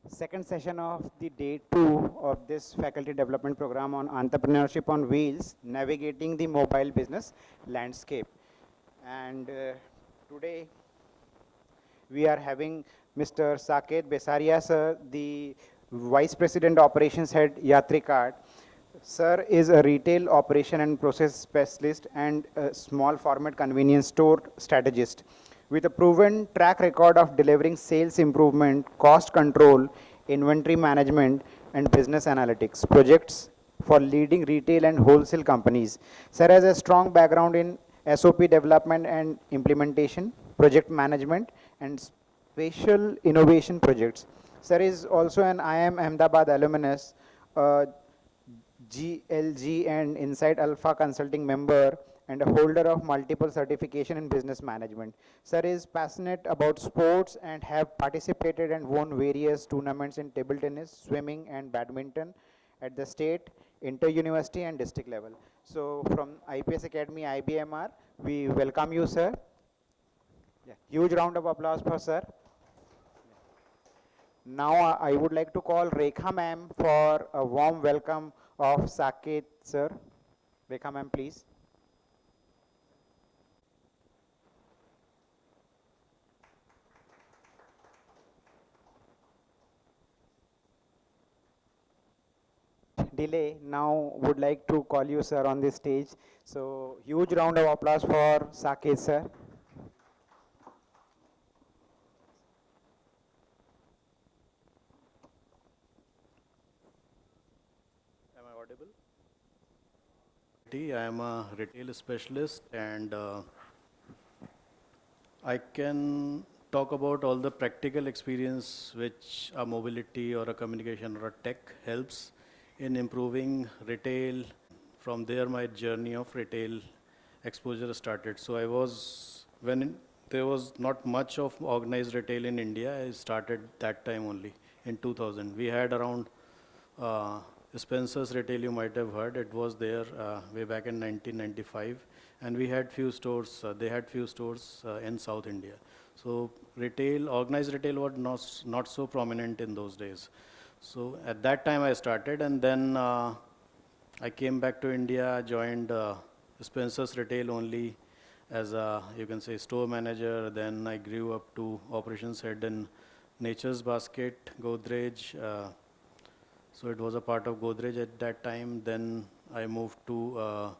second session of the day 2 of this faculty development program on entrepreneurship on wheels, navigating the mobile business landscape. And today we are having Mr. Saket Besaria sir, the Vice President Operations Head Yatricard. Sir is a retail operation and process specialist and a small format convenience store strategist with a proven track record of delivering sales improvement, cost control, inventory management, and business analytics projects for leading retail and wholesale companies. Sir has a strong background in SOP development and implementation, project management, and spatial innovation projects. Sir is also an IIM Ahmedabad alumnus, GLG and Insight Alpha Consulting member, and a holder of multiple certification in business management. Sir is passionate about sports and have participated and won various tournaments in table tennis, swimming, and badminton at the state, inter-university, and district level. So from IPS Academy, IBMR, we welcome you, sir. Yeah. Huge round of applause for sir. Now I would like to call Rekha ma'am for a warm welcome of Saket sir. Rekha ma'am, please. Delay. Now would like to call you sir on this stage. So huge round of applause for Saket sir. Am I audible? I am a retail specialist and I can talk about all the practical experience which a mobility or a communication or a tech helps in improving retail. From there, my journey of retail exposure started. So there was not much of organized retail in India, I started that time only in 2000. We had around uh, Spencer's Retail, you might have heard. It was there way back in 1995, and we had few stores. They had few stores in South India. So organized retail was not so prominent in those days. So at that time I started, and then I came back to India, joined Spencer's Retail only as a, you can say, store manager. Then I grew up to operations head in Nature's Basket, Godrej. So it was a part of Godrej at that time. Then I moved to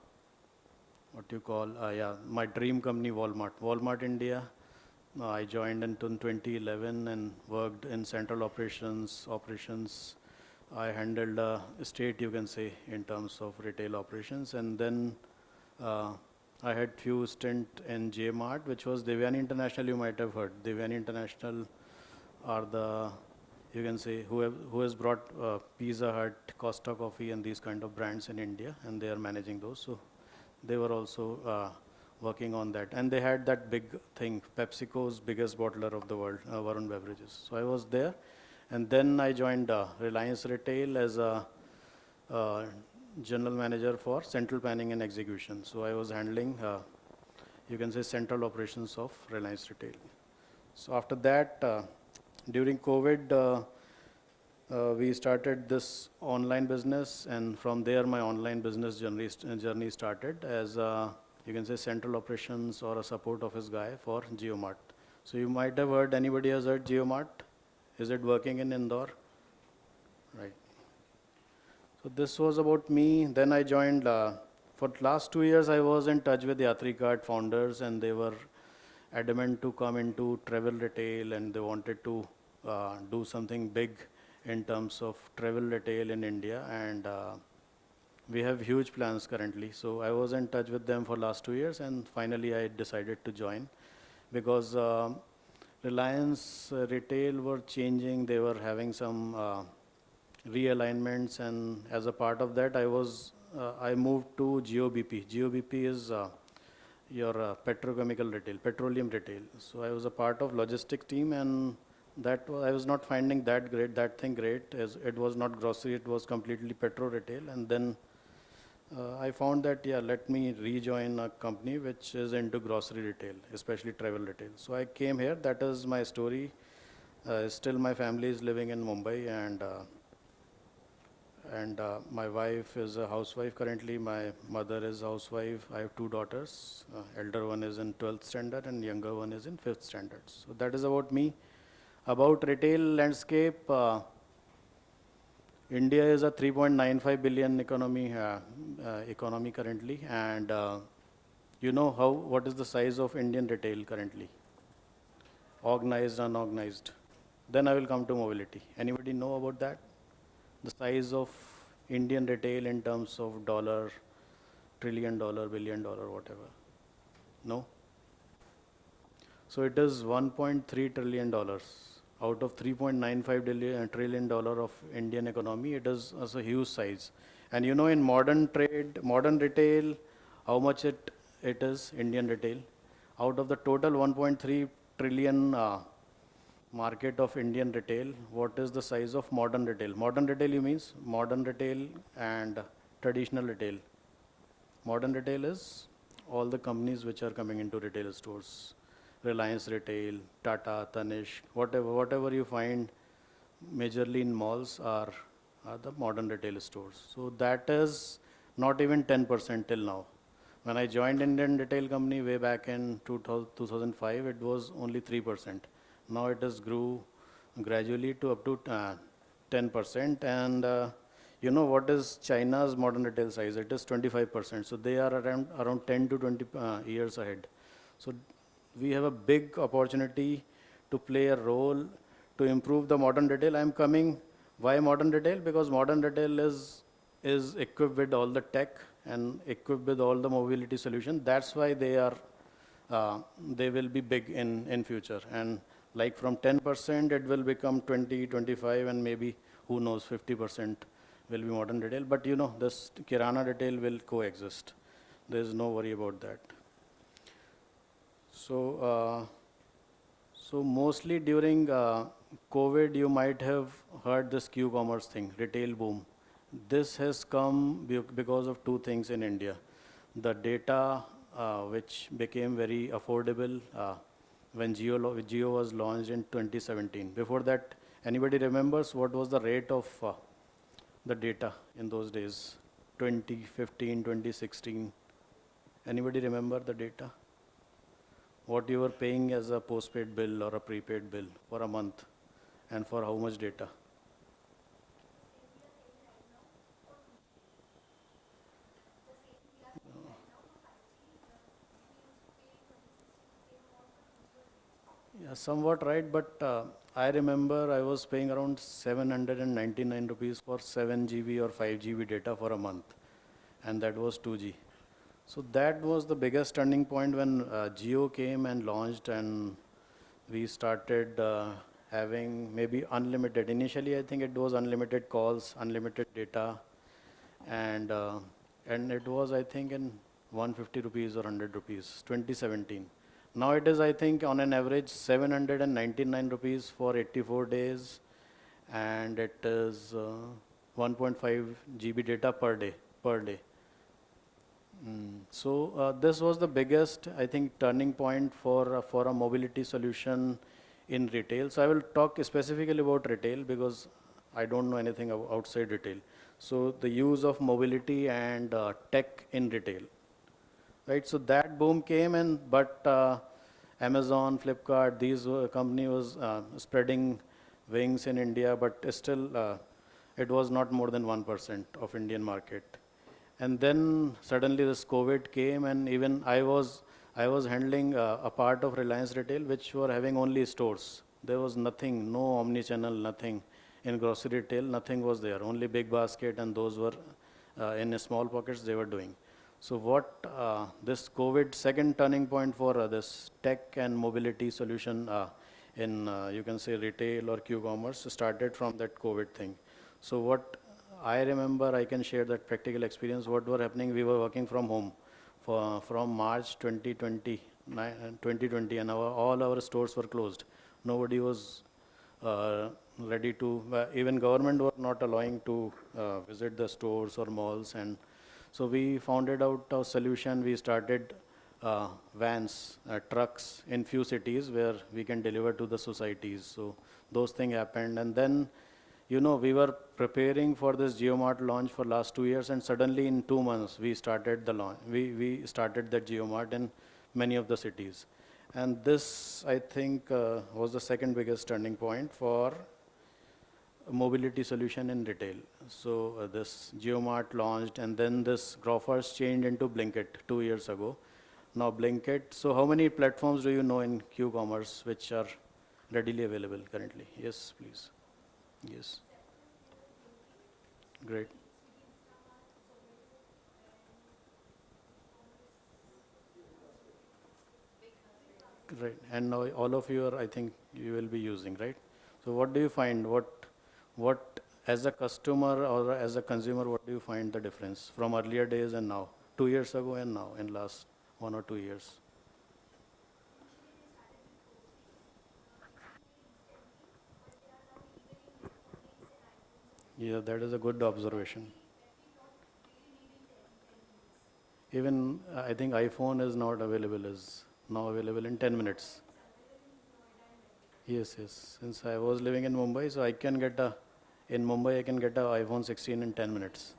my dream company, Walmart. Walmart India. I joined in 2011 and worked in central operations. I handled state, you can say, in terms of retail operations. And then uh, I had few stint in J Mart, which was Devyani International. You might have heard. Devyani International are the, you can say, who has brought Pizza Hut, Costa Coffee, and these kind of brands in India, and they are managing those. So they were also working on that, and they had that big thing, PepsiCo's biggest bottler of the world, Varun Beverages. So I was there, and then I joined Reliance Retail as a general manager for central planning and execution. So I was handling, you can say, central operations of Reliance Retail. So after that, during COVID, we started this online business, and from there my online business journey started as a, you can say, central operations or a support office guy for GeoMart. So you might have heard, anybody has heard GeoMart? Is it working in Indore? Right. So this was about me. Then I joined, for last 2 years I was in touch with the Yatricard founders, and they were adamant to come into travel retail, and they wanted to do something big in terms of travel retail in India, and we have huge plans currently. So I was in touch with them for last 2 years, and finally I decided to join because Reliance Retail were changing. They were having some realignments, and as a part of that, I moved to GOBP. GOBP is your petrochemical retail, petroleum retail. So I was a part of logistics team, and I was not finding that thing great, as it was not grocery, it was completely petro retail. And then I found that, yeah, let me rejoin a company which is into grocery retail, especially travel retail. So I came here. That is my story. Still, my family is living in Mumbai, and my wife is a housewife currently. My mother is housewife. I have two daughters. Elder one is in 12th standard, and younger one is in 5th standard. So that is about me. About retail landscape, India is a 3.95 billion economy currently, and you know what is the size of Indian retail currently? Organized, unorganized. Then I will come to mobility. Anybody know about that? The size of Indian retail in terms of dollar, trillion dollar, billion dollar, whatever. No? So it is 1.3 trillion dollars. Out of 3.95 trillion dollar of Indian economy, it is a huge size. And you know, in modern trade, modern retail, how much it is, Indian retail? Out of the total 1.3 trillion market of Indian retail, what is the size of modern retail? Modern retail, you means modern retail and traditional retail. Modern retail is all the companies which are coming into retail stores. Reliance Retail, Tata, Tanishq, whatever you find majorly in malls are the modern retail stores. So that is not even 10% till now. When I joined Indian Retail Company way back in 2005, it was only 3%. Now it has grew gradually to up to 10%. And you know what is China's modern retail size? It is 25%. So they are around 10 to 20 years ahead. So we have a big opportunity to play a role to improve the modern retail. I am coming. Why modern retail? Because modern retail is equipped with all the tech and equipped with all the mobility solution. That's why they will be big in future. And like from 10%, it will become 20, 25, and maybe who knows, 50% will be modern retail. But you know, this Kirana retail will coexist. There is no worry about that. So mostly during COVID, you might have heard this Q-commerce thing, retail boom. This has come because of two things in India. The data, which became very affordable when Jio was launched in 2017. Before that, anybody remembers what was the rate of the data in those days? 2015, 2016. Anybody remember the data? What you were paying as a postpaid bill or a prepaid bill for a month, and for how much data? Yeah, somewhat right, but I remember I was paying around 799 rupees for 7 GB or 5 GB data for a month, and that was 2G. So that was the biggest turning point when Jio came and launched, and we started having maybe unlimited. Initially, I think it was unlimited calls, unlimited data, and uh, and it was, I think, in 150 rupees or 100 rupees, 2017. Now it is, I think, on an average 799 rupees for 84 days, and it is 1.5 GB data per day. Per day. So this was the biggest, I think, turning point for a mobility solution in retail. So I will talk specifically about retail because I don't know anything outside retail. So the use of mobility and tech in retail, right? So that boom came, and but Amazon, Flipkart, these company was spreading wings in India, but still it was not more than 1% of Indian market. And then suddenly this COVID came, and even I was handling a part of Reliance Retail, which were having only stores. There was nothing, no omni-channel, nothing in grocery retail. Nothing was there. Only big basket, and those were in small pockets they were doing. So what this COVID second turning point for this tech and mobility solution in you can say retail or Q-commerce started from that COVID thing. So what I remember, I can share that practical experience. What were happening? We were working from home from March 2020, and all our stores were closed. Nobody was ready to, even government were not allowing to visit the stores or malls. And so we founded out a solution. We started vans, trucks in few cities where we can deliver to the societies. So those things happened. And then, you know, we were preparing for this GeoMart launch for last 2 years, and suddenly in 2 months we started the launch. We started the GeoMart in many of the cities. And this, I think, was the second biggest turning point for mobility solution in retail. So this GeoMart launched, and then this Grofers changed into Blinkit 2 years ago. Now Blinkit, so how many platforms do you know in Q-commerce which are readily available currently? Yes, please. Yes, great. Right, and now all of you are, I think, you will be using, right? So what do you find? What, as a customer or as a consumer, what do you find the difference from earlier days and now, 2 years ago and now, in last 1 or 2 years? Yeah, that is a good observation. Even I think iPhone is not available, is now available in 10 minutes. Yes, yes. Since I was living in Mumbai, so in Mumbai I can get a iPhone 16 in 10 minutes.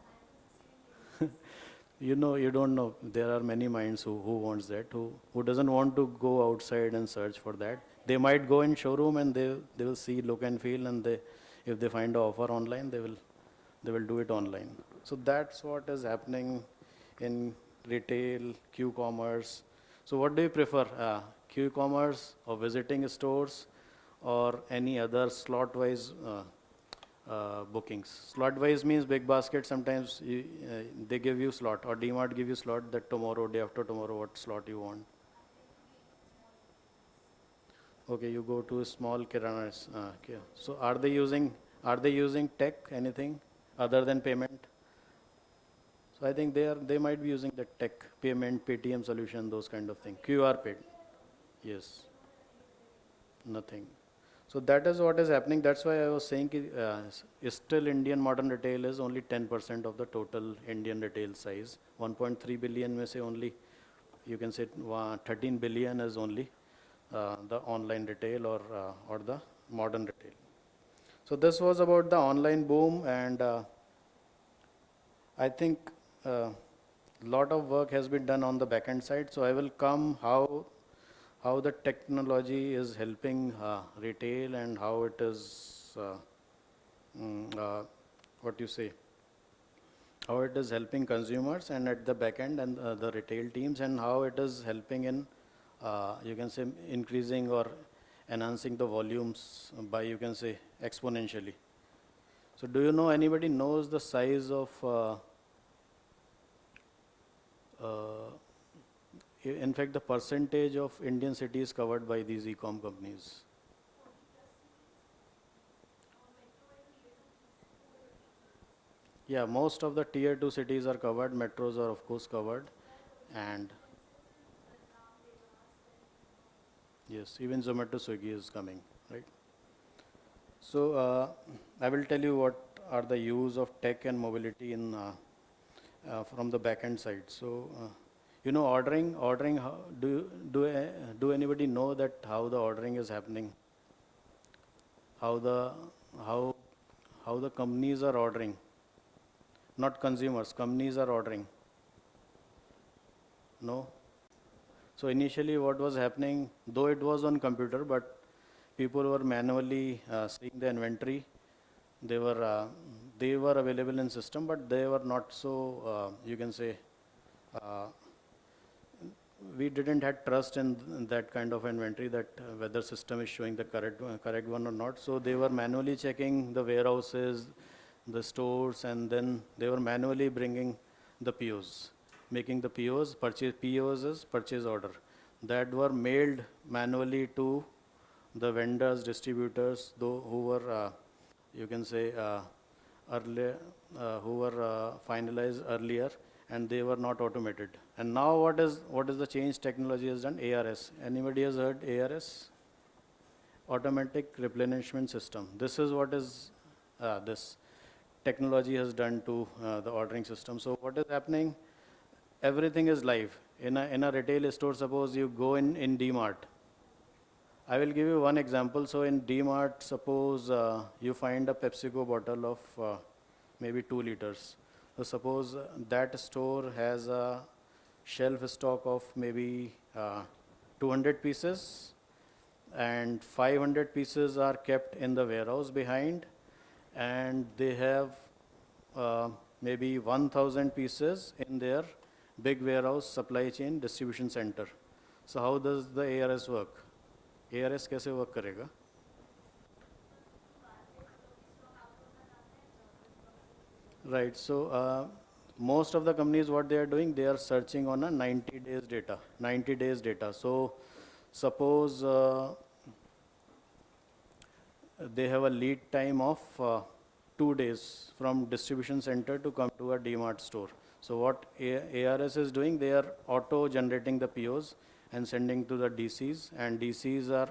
You know, you don't know. There are many minds who wants that, who doesn't want to go outside and search for that. They might go in showroom and they will see, look and feel, and if they find an offer online, they will do it online. So that's what is happening in retail, Q-commerce. So what do you prefer, Q-commerce or visiting stores or any other slot-wise bookings? Slot-wise means big basket. Sometimes they give you slot, or DMart give you slot that tomorrow, day after tomorrow, what slot you want. Okay, you go to a small kirana. Okay. So are they using tech, anything other than payment? So I think they might be using the tech, payment, Paytm solution, those kind of thing. QR paid. Yes, nothing. So that is what is happening. That's why I was saying still Indian modern retail is only 10% of the total Indian retail size. 1.3 billion में से only, you can say 13 billion is only the online retail or the modern retail. So this was about the online boom, and I think a lot of work has been done on the backend side. So I will come how the technology is helping retail, and how it is what you say, how it is helping consumers and at the back end, and the retail teams, and how it is helping in you can say increasing or enhancing the volumes by, you can say, exponentially. So do you know, anybody knows the size of in fact the percentage of Indian cities covered by these e-com companies? Yeah, most of the tier 2 cities are covered, metros are of course covered, and yes, even Zomato, Swiggy is coming, right? So I will tell you what are the use of tech and mobility in from the backend side. So you know, ordering. How, do anybody know that how the ordering is happening? How the how how the companies are ordering? Not consumers. Companies are ordering. No. So initially, what was happening? Though it was on computer, but people were manually seeing the inventory. They were uh, they were available in system, but they were not so you can say uh, we didn't have trust in that kind of inventory, that whether system is showing the correct one or not. So they were manually checking the warehouses, the stores, and then they were manually bringing the POs, making the POs. POs is purchase order, that were mailed manually to the vendors, distributors, though who were you can say earlier, who were finalized earlier, and they were not automated. And now what is the change technology has done? ARS. Anybody has heard ARS? Automatic replenishment system. This is what is this technology has done to the ordering system. So what is happening? Everything is live. In a retail store, suppose you go in DMart, I will give you one example. So in DMart, suppose you find a PepsiCo bottle of maybe 2 liters. So suppose that store has a shelf stock of maybe 200 pieces, and 500 pieces are kept in the warehouse behind, and they have uh, maybe 1000 pieces in their big warehouse supply chain distribution center. So how does the ARS work? ARS कैसे work करेगा? Right. So most of the companies, what they are doing, they are searching on a 90 days data. 90 days data. So suppose they have a lead time of 2 days from distribution center to come to a DMart store. So what ARS is doing, they are auto generating the POs and sending to the DCs, and DCs are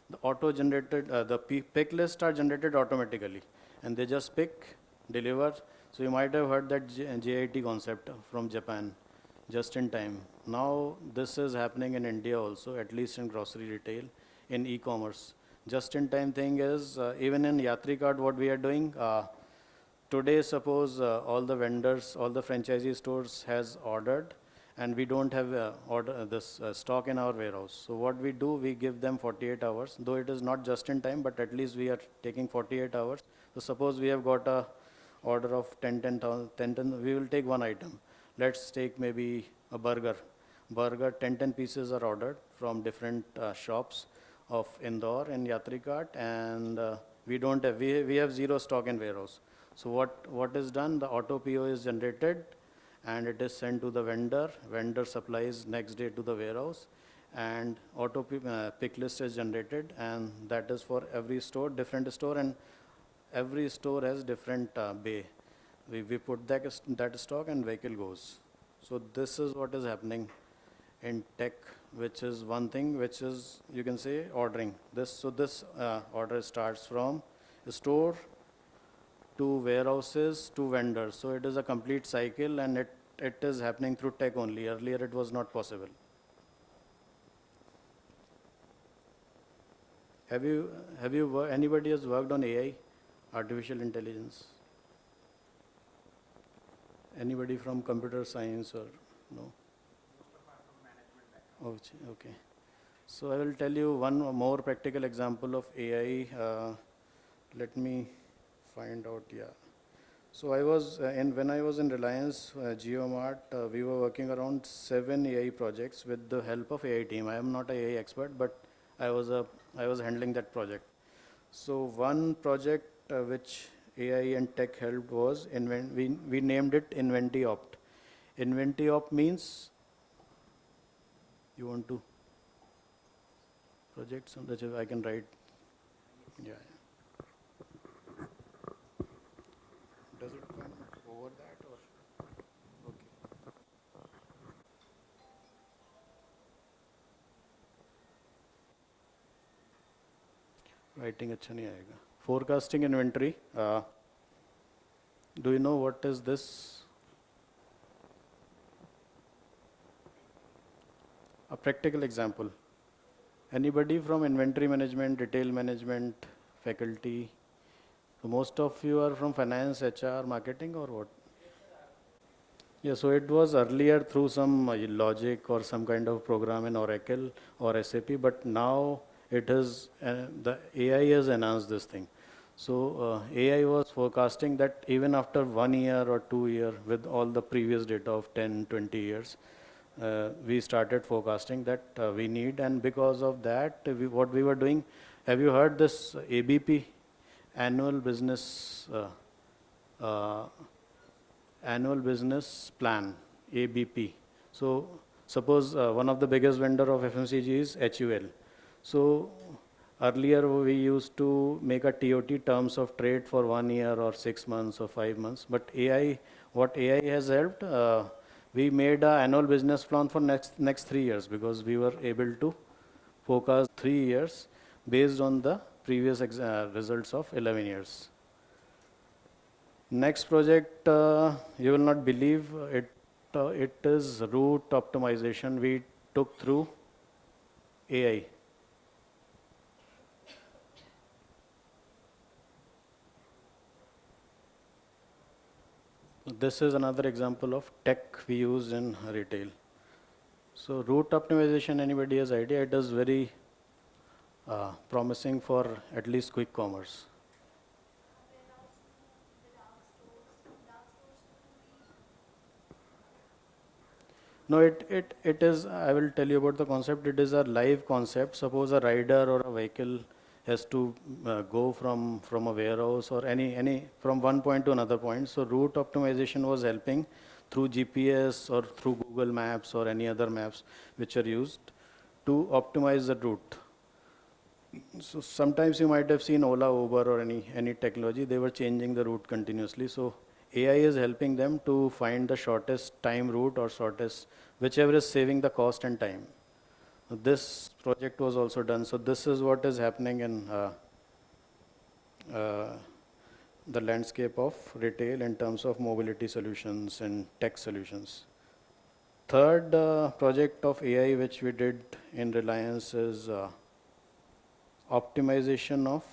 the auto generated, the pick lists are generated automatically, and they just pick, deliver. So you might have heard that JIT concept from Japan, just in time. Now this is happening in India also, at least in grocery retail, in e-commerce. Just in time thing is, even in Yatri card, what we are doing, today suppose all the vendors, all the franchisee stores has ordered, and we don't have this stock in our warehouse. So what we do, we give them 48 hours, though it is not just in time, but at least we are taking 48 hours. So suppose we have got a order of 10, we will take one item. Let's take maybe a burger. 10 pieces are ordered from different shops of Indore and Yatricart, and we don't have, we have zero stock in warehouse. So what is done, the auto PO is generated, and it is sent to the vendor. Vendor supplies next day to the warehouse, and auto pick list is generated, and that is for every store, different store, and every store has different bay. We put that stock and vehicle goes. So this is what is happening in tech, which is one thing, which is, you can say, ordering. This order starts from store to warehouses to vendors. So it is a complete cycle, and it is happening through tech only. Earlier it was not possible. Anybody has worked on AI, artificial intelligence? Anybody from computer science or no? Oh, okay. So I will tell you one more practical example of AI. Let me find out. Yeah. So I was when I was in Reliance GeoMart, we were working around 7 AI projects with the help of AI team. I am not an AI expert, but I was handling that project. So one project which AI and tech helped was we named it InventiOpt. InventiOpt means, you want to project some that I can write. Yeah. Does it come over that or okay? Writing अच्छा नहीं आएगा. Forecasting inventory. Do you know what is this? A practical example. Anybody from inventory management, retail management, faculty? So most of you are from finance, HR, marketing, or what? Yeah, so it was earlier through some logic or some kind of program in Oracle or SAP, but now it is, the AI has enhanced this thing. So AI was forecasting that even after 1 year or 2 year with all the previous data of 10, 20 years, we started forecasting that we need, and because of that, what we were doing, have you heard this ABP, annual business uh, annual business plan, ABP. So suppose one of the biggest vendor of FMCG is HUL. So earlier we used to make a TOT, terms of trade, for 1 year or 6 months or 5 months. But AI, what AI has helped, we made an annual business plan for next 3 years, because we were able to forecast 3 years based on the previous results of 11 years. Next project, you will not believe it. It is route optimization we took through AI. This is another example of tech we use in retail. So route optimization, anybody has idea? It is very promising for at least quick commerce. No, it is, I will tell you about the concept. It is a live concept. Suppose a rider or a vehicle has to go from a warehouse or from one point to another point. So route optimization was helping through GPS or through Google Maps or any other maps which are used to optimize the route. So sometimes you might have seen Ola, Uber or any technology, they were changing the route continuously. So AI is helping them to find the shortest time route or shortest, whichever is saving the cost and time. This project was also done. So this is what is happening in uh, the landscape of retail in terms of mobility solutions and tech solutions. Third project of AI which we did in Reliance is optimization of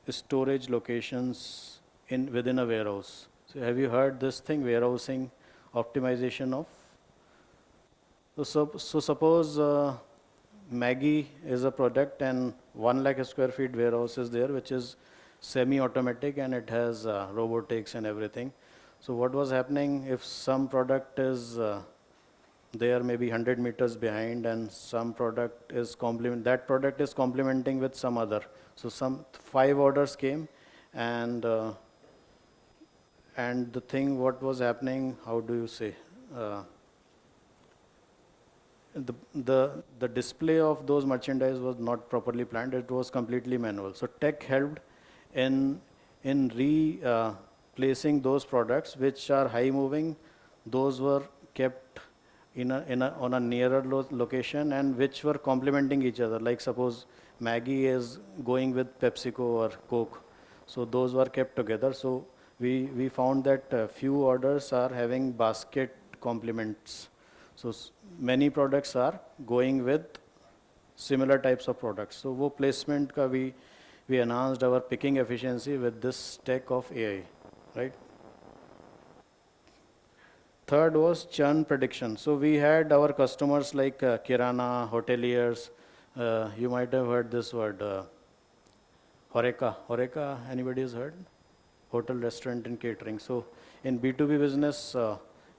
storage locations within a warehouse. So have you heard this thing, warehousing optimization of? So suppose Maggie is a product and 1 lakh square feet warehouse is there, which is semi-automatic and it has robotics and everything. So what was happening if some product is they are maybe 100 meters behind and some product is that product is complementing with some other. So some 5 orders came and the thing what was happening, how do you say, the display of those merchandise was not properly planned. It was completely manual. So tech helped in replacing those products which are high moving. Those were kept on a nearer location and which were complementing each other. Like suppose Maggie is going with PepsiCo or Coke, so those were kept together. So we found that few orders are having basket complements. So many products are going with similar types of products. So वो placement का we enhanced our picking efficiency with this tech of AI, right? Third was churn prediction. So we had our customers like Kirana, hoteliers. You might have heard this word, Horeca. Horeca, anybody has heard? Hotel, restaurant, and catering. So in B2B business,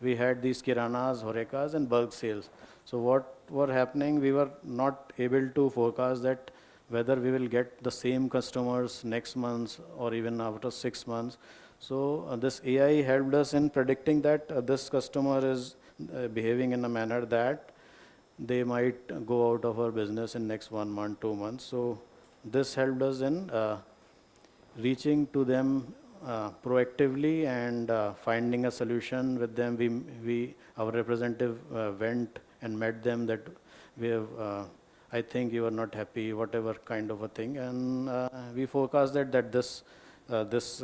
we had these Kiranas, Horecas, and bulk sales. So what were happening? We were not able to forecast that whether we will get the same customers next month or even after 6 months. So this AI helped us in predicting that this customer is behaving in a manner that they might go out of our business in next 1 month, 2 months. So this helped us in reaching to them proactively and finding a solution with them. Our representative went and met them that we have, I think you are not happy, whatever kind of a thing, and we forecasted that this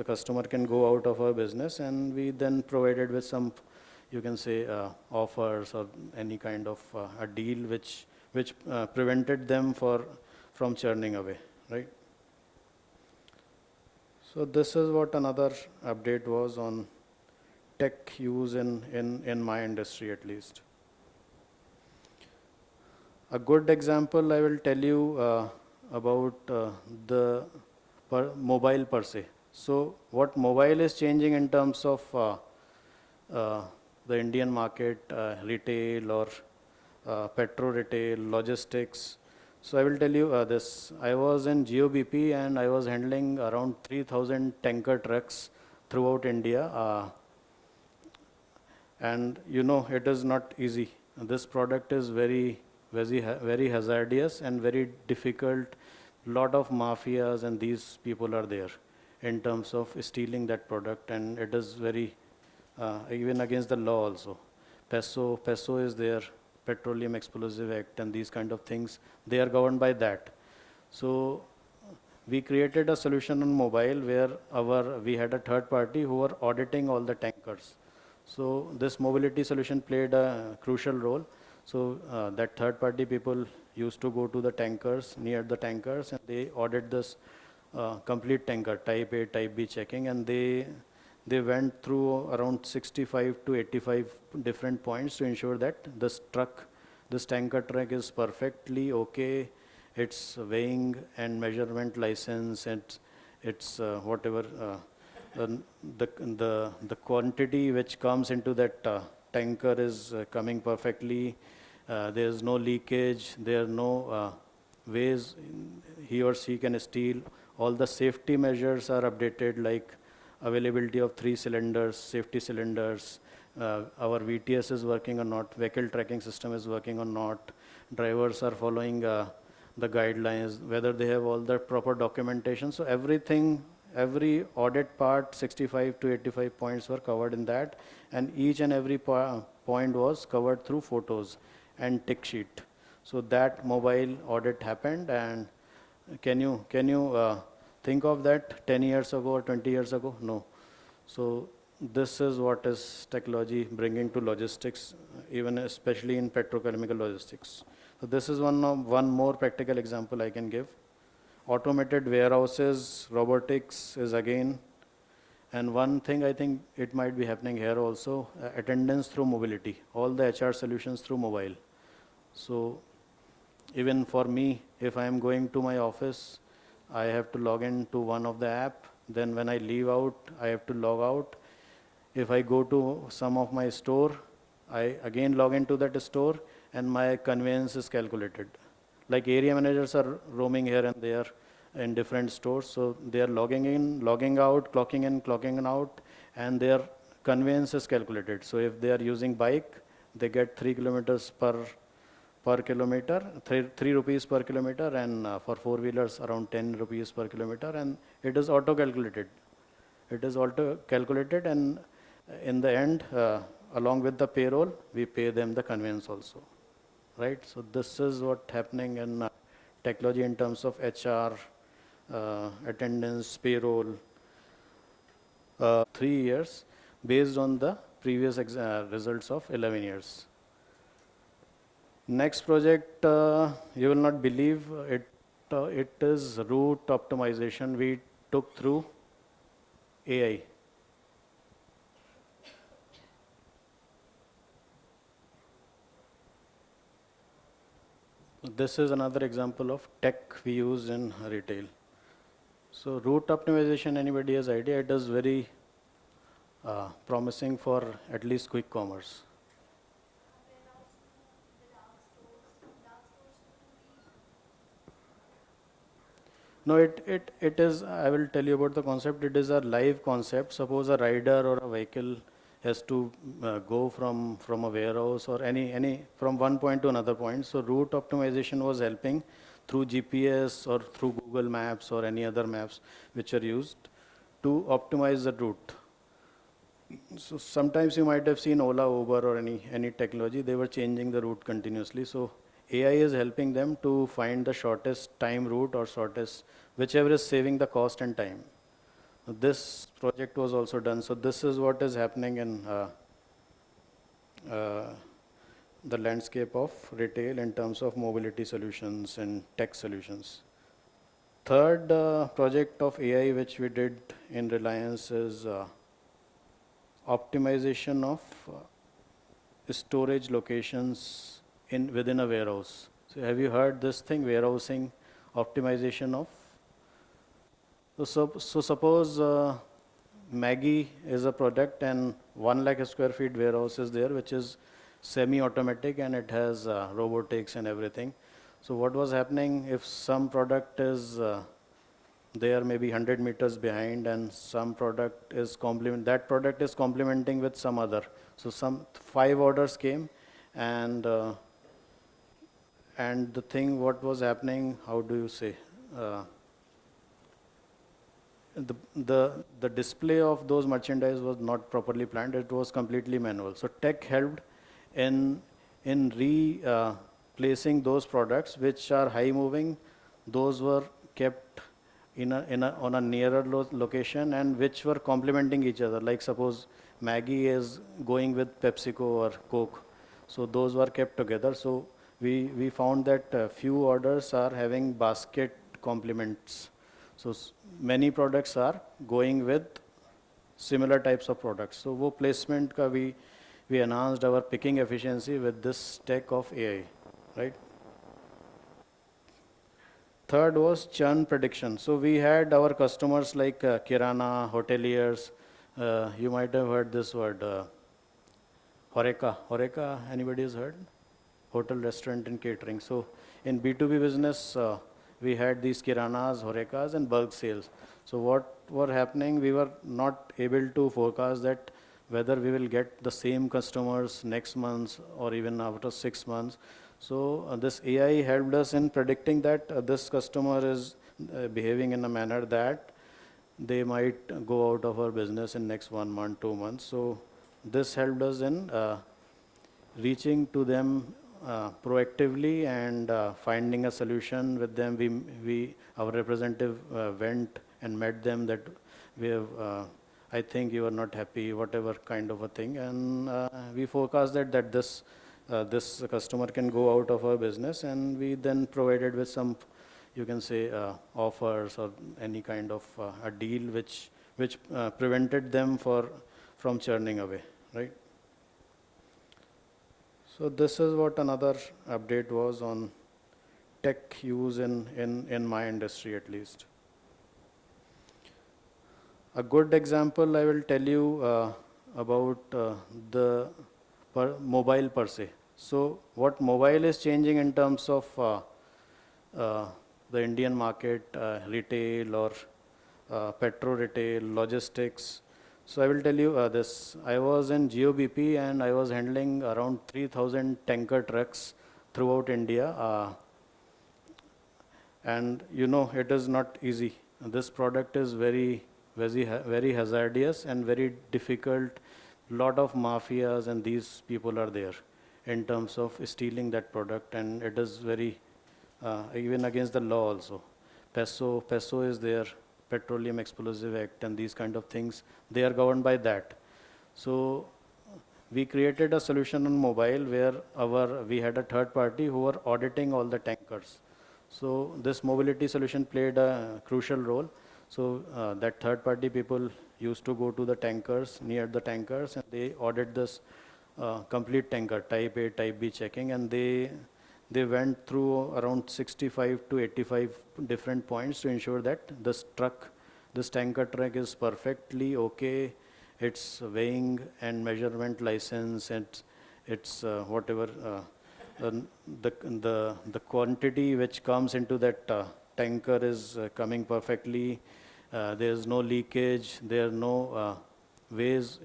customer can go out of our business, and we then provided with some, you can say, offers or any kind of a deal which prevented them from churning away, right? So this is what another update was on tech use in my industry at least. A good example I will tell you about the mobile per se. So what mobile is changing in terms of uh, the Indian market, retail or petro retail, logistics. So I will tell you this. I was in GOBP and I was handling around 3,000 tanker trucks throughout India. And you know, it is not easy. This product is very hazardous and very difficult. Lot of mafias and these people are there in terms of stealing that product, and it is very even against the law also. PESO is there, Petroleum Explosive Act, and these kind of things, they are governed by that. So we created a solution on mobile where we had a third party who were auditing all the tankers. So this mobility solution played a crucial role. So that third party people used to go to the tankers, near the tankers, and they audit this complete tanker, type A, type B checking, and They went through around 65 to 85 different points to ensure that this tanker truck is perfectly okay. Its weighing and measurement license, and its whatever the quantity which comes into that tanker is coming perfectly. There is no leakage. There are no ways he or she can steal. All the safety measures are updated, like availability of 3 cylinders, safety cylinders, our VTS is working or not, vehicle tracking system is working or not, drivers are following the guidelines, whether they have all the proper documentation. So everything, every audit part, 65 to 85 points were covered in that, and each and every point was covered through photos and tick sheet. So that mobile audit happened, and can you think of that 10 years ago or 20 years ago? No. So this is what is technology bringing to logistics, even especially in petrochemical logistics. So this is one more practical example I can give. Automated warehouses, robotics is again, and one thing I think it might be happening here also, attendance through mobility, all the HR solutions through mobile. So even for me, if I am going to my office, I have to log in to one of the app. Then when I leave out, I have to log out. If I go to some of my store, I again log into that store, and my conveyance is calculated. Like area managers are roaming here and there in different stores, so they are logging in, logging out, clocking in, clocking out, and their conveyance is calculated. So if they are using bike, they get 3 kilometers per kilometer, 3 rupees per kilometer, and for four-wheelers around 10 rupees per kilometer, and it is auto calculated. It is auto calculated, and in the end, along with the payroll, we pay them the conveyance also, right? So this is what happening in technology in terms of HR, attendance, payroll, 3 years based on the previous results of 11 years. Next project, you will not believe it. It is route optimization we took through AI. This is another example of tech we use in retail. So route optimization, anybody has idea? It is very promising for at least quick commerce. No, it is, I will tell you about the concept. It is a live concept. Suppose a rider or a vehicle has to go from a warehouse or from one point to another point. So route optimization was helping through GPS or through Google Maps or any other maps which are used to optimize the route. So sometimes you might have seen Ola, Uber, or any technology, they were changing the route continuously. So AI is helping them to find the shortest time route or shortest, whichever is saving the cost and time. This project was also done. So this is what is happening in the landscape of retail in terms of mobility solutions and tech solutions. Third project of AI which we did in Reliance is optimization of storage locations within a warehouse. So have you heard this thing, warehousing optimization of? So suppose Maggie is a product and 1 lakh square feet warehouse is there, which is semi-automatic, and it has robotics and everything. So what was happening, if some product is there maybe 100 meters behind, and some product is that product is complementing with some other. So some 5 orders came, and the thing what was happening, how do you say, the display of those merchandise was not properly planned. It was completely manual. So tech helped in replacing those products which are high moving. Those were kept on a nearer location, and which were complementing each other. Like suppose Maggie is going with PepsiCo or Coke, so those were kept together. So we found that few orders are having basket complements. So many products are going with similar types of products. So वो placement का we enhanced our picking efficiency with this tech of AI, right? Third was churn prediction. So we had our customers like Kirana, hoteliers. You might have heard this word, Horeca. Horeca, anybody has heard? Hotel, restaurant, and catering. So in B2B business, we had these Kiranas, Horecas, and bulk sales. So what were happening? We were not able to forecast that whether we will get the same customers next month or even after 6 months. So this AI helped us in predicting that this customer is behaving in a manner that they might go out of our business in next 1 month, 2 months. So this helped us in reaching to them proactively and finding a solution with them. Our representative went and met them that we have, I think you are not happy, whatever kind of a thing, and we forecast that this customer can go out of our business, and we then provided with some, you can say, offers or any kind of a deal which prevented them from churning away, right? So this is what another update was on tech use in my industry at least. A good example I will tell you about the mobile per se. So what mobile is changing in terms of the Indian market, retail or petro retail, logistics. So I will tell you this. I was in GOBP and I was handling around 3,000 tanker trucks throughout India. And you know, it is not easy. This product is very hazardous and very difficult. Lot of mafias and these people are there in terms of stealing that product, and it is very even against the law also. PESO is there, Petroleum Explosive Act, and these kind of things, they are governed by that. So we created a solution on mobile where we had a third party who were auditing all the tankers. So this mobility solution played a crucial role. So that third party people used to go to the tankers, near the tankers, and they audit this complete tanker, type A, type B checking, and they went through around 65 to 85 different points to ensure that this tanker truck is perfectly okay, its weighing and measurement license, and its whatever the quantity which comes into that tanker is coming perfectly. There is no leakage, there are no ways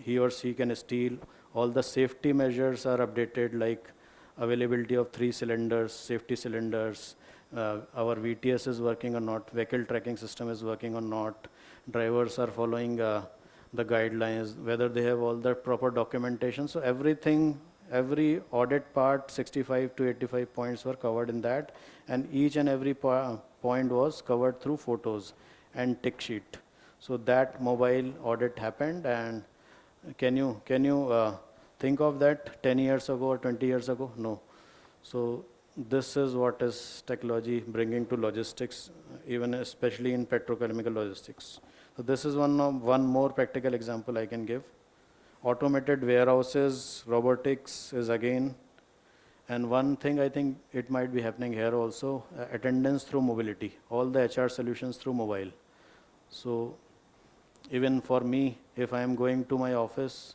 he or she can steal. All the safety measures are updated, like availability of 3 cylinders, safety cylinders, our VTS is working or not, vehicle tracking system is working or not, drivers are following the guidelines, whether they have all the proper documentation. So everything, every audit part, 65 to 85 points were covered in that, and each and every point was covered through photos and tick sheet. So that mobile audit happened, and can you think of that 10 years ago or 20 years ago? No. So this is what is technology bringing to logistics, even especially in petrochemical logistics. So this is one more practical example I can give. Automated warehouses, robotics is again, and one thing I think it might be happening here also, attendance through mobility, all the HR solutions through mobile. So even for me, if I am going to my office,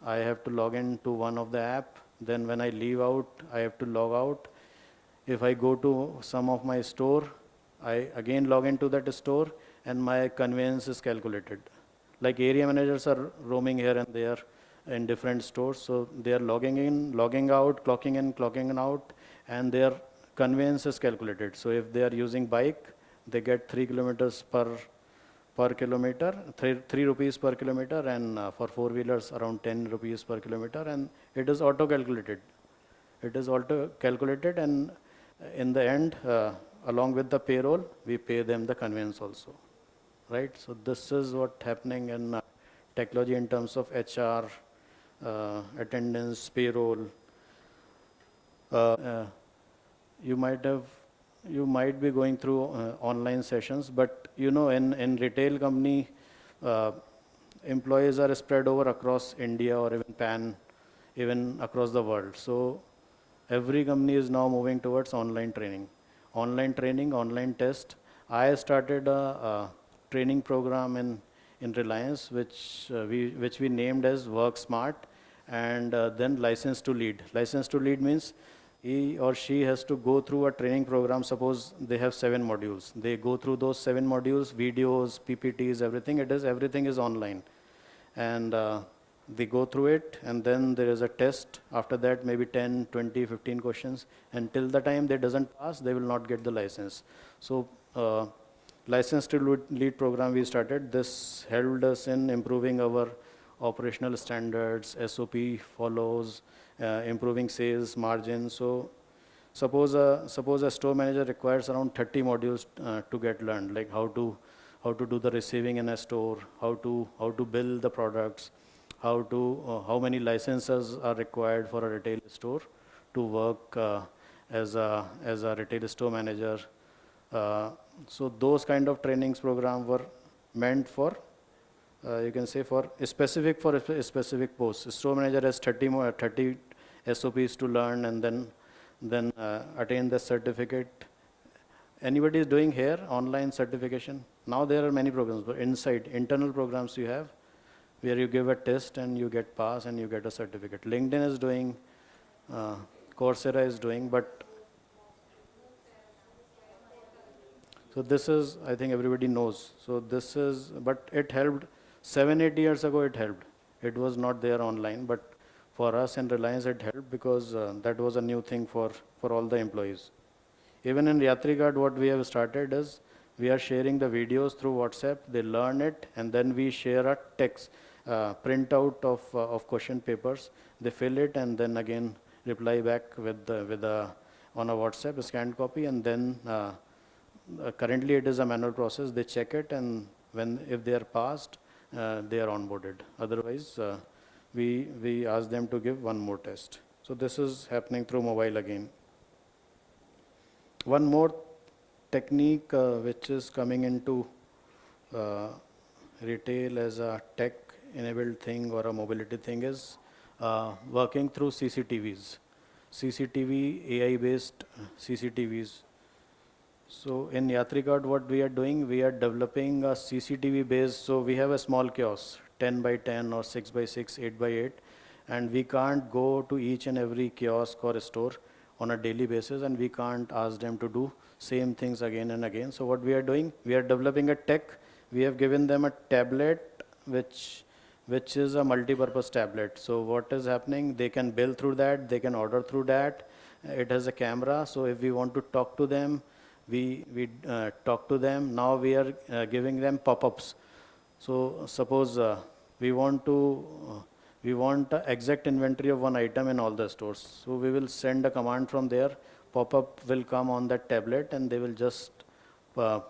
I have to log in to one of the app. Then when I leave out, I have to log out. If I go to some of my store, I again log into that store, and my conveyance is calculated. Like area managers are roaming here and there in different stores, so they are logging in, logging out, clocking in, clocking out, and their conveyance is calculated. So if they are using bike, they get 3 kilometers per kilometer, 3 rupees per kilometer, and for 4-wheelers around 10 rupees per kilometer, and it is auto calculated. It is auto calculated, and in the end, along with the payroll, we pay them the conveyance also, right? So this is what happening in technology in terms of HR, attendance, payroll. You might be going through online sessions, but you know, in retail company, employees are spread over across India or even across the world. So every company is now moving towards online training, online test. I started a training program in Reliance, which we named as Work Smart, and then License to Lead. License to Lead means he or she has to go through a training program. Suppose they have 7 modules. They go through those 7 modules, videos, PPTs, everything is online, and they go through it, and then there is a test after that, maybe 10, 20, 15 questions, and till the time they doesn't pass, they will not get the license. So license to lead program we started. This helped us in improving our operational standards, SOP follows, improving sales margin. So suppose a store manager requires around 30 modules to get learned, like how to do the receiving in a store, how to bill the products, how many licenses are required for a retail store to work as a retail store manager. So those kind of trainings program were meant for, you can say, for a specific post. Store manager has 30 SOPs to learn, and then attain the certificate. Anybody is doing here online certification? Now there are many programs, but internal programs you have, where you give a test and you get pass and you get a certificate. LinkedIn is doing, uh, Coursera is doing, but so this is, I think everybody knows. So this is, but it helped 7, 8 years ago. It helped. It was not there online, but for us in Reliance it helped because that was a new thing for all the employees. Even in Yatrigard, what we have started is we are sharing the videos through WhatsApp. They learn it, and then we share a text printout of question papers. They fill it, and then again reply back with on a WhatsApp a scanned copy, and then currently it is a manual process. They check it, and if they are passed, they are onboarded. Otherwise, we ask them to give one more test. So this is happening through mobile again. One more technique which is coming into uh, retail as a tech-enabled thing or a mobility thing is working through CCTVs, AI-based CCTVs. So in Yatricard, what we are doing, we are developing a CCTV based. So we have a small kiosk, 10 by 10 or 6 by 6, 8 by 8, and we can't go to each and every kiosk or store on a daily basis, and we can't ask them to do same things again and again. So what we are doing, we are developing a tech. We have given them a tablet which is a multi-purpose tablet. So what is happening, they can bill through that, they can order through that. It has a camera, so if we want to talk to them, we talk to them. Now we are giving them pop-ups. So suppose we want to we want the exact inventory of one item in all the stores. So we will send a command from there. Pop-up will come on that tablet, and they will just uh,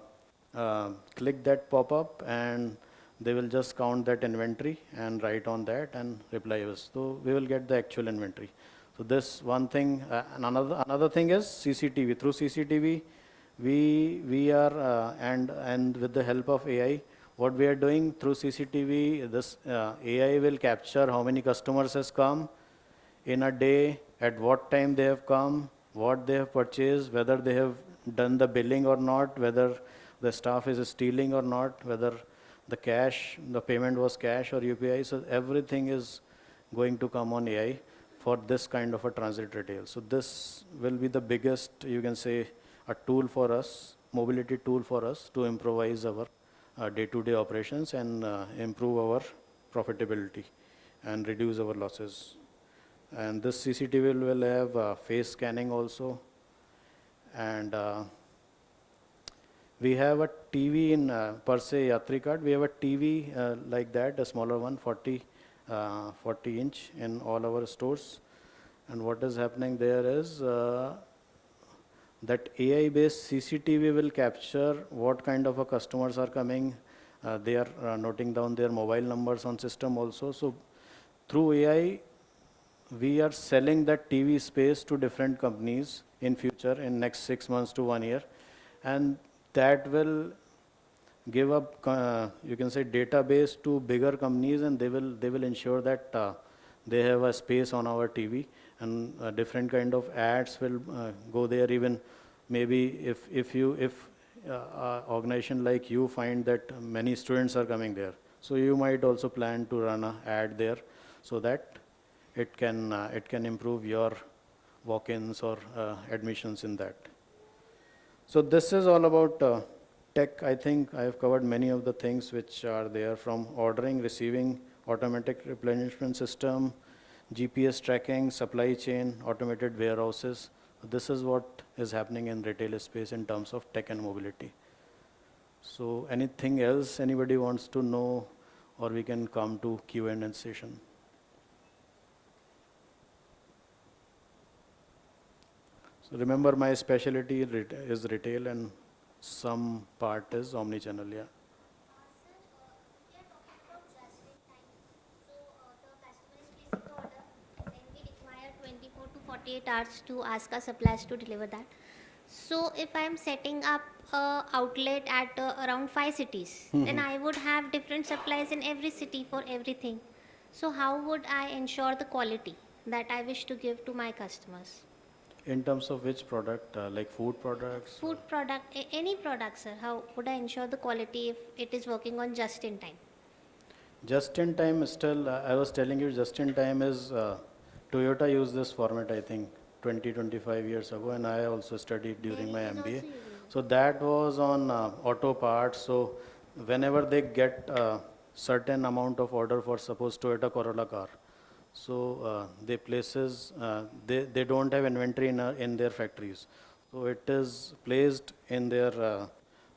click that pop-up, and they will just count that inventory and write on that and reply us. So we will get the actual inventory. So this one thing. And another thing is CCTV. Through CCTV, we are and with the help of AI, what we are doing through CCTV, this AI will capture how many customers has come in a day, at what time they have come, what they have purchased, whether they have done the billing or not, whether the staff is stealing or not, whether the payment was cash or UPI. So everything is going to come on AI for this kind of a transit retail. So this will be the biggest, you can say, a tool for us, mobility tool for us to improvise our day-to-day operations and improve our profitability and reduce our losses. And this CCTV will have face scanning also. And we have a TV in per se Yatricard. We have a TV like that, a smaller one, 40 inch in all our stores. And what is happening there is that AI-based CCTV will capture what kind of a customers are coming. They are noting down their mobile numbers on system also. So through AI, we are selling that TV space to different companies in future, in next 6 months to 1 year, and that will give up, you can say, database to bigger companies, and they will ensure that they have a space on our TV, and different kind of ads will go there. Even maybe if organization like you find that many students are coming there, so you might also plan to run a ad there, so that it can improve your walk-ins or admissions in that. So this is all about tech. I think I have covered many of the things which are there, from ordering, receiving, automatic replenishment system, GPS tracking, supply chain, automated warehouses. This is what is happening in retail space in terms of tech and mobility. So anything else anybody wants to know, or we can come to Q&A session. So remember, my specialty is retail, and some part is omni-channel. Yeah. Sir, we are talking about just in time. So the customer is placing the order, then we require 24 to 48 hours to ask our suppliers to deliver that. So if I am setting up a outlet at around 5 cities, then I would have different supplies in every city for everything. So how would I ensure the quality that I wish to give to my customers? In terms of which product, like food products? Food product, any product, sir. How would I ensure the quality if it is working on just in time? Just in time, still, I was telling you, just in time is Toyota used this format, I think, 25 years ago, and I also studied during my Delhi is MBA. also using So that was on auto parts. So whenever they get certain amount of order for, suppose, Toyota Corolla car, so they don't have inventory in their factories. So it is placed in their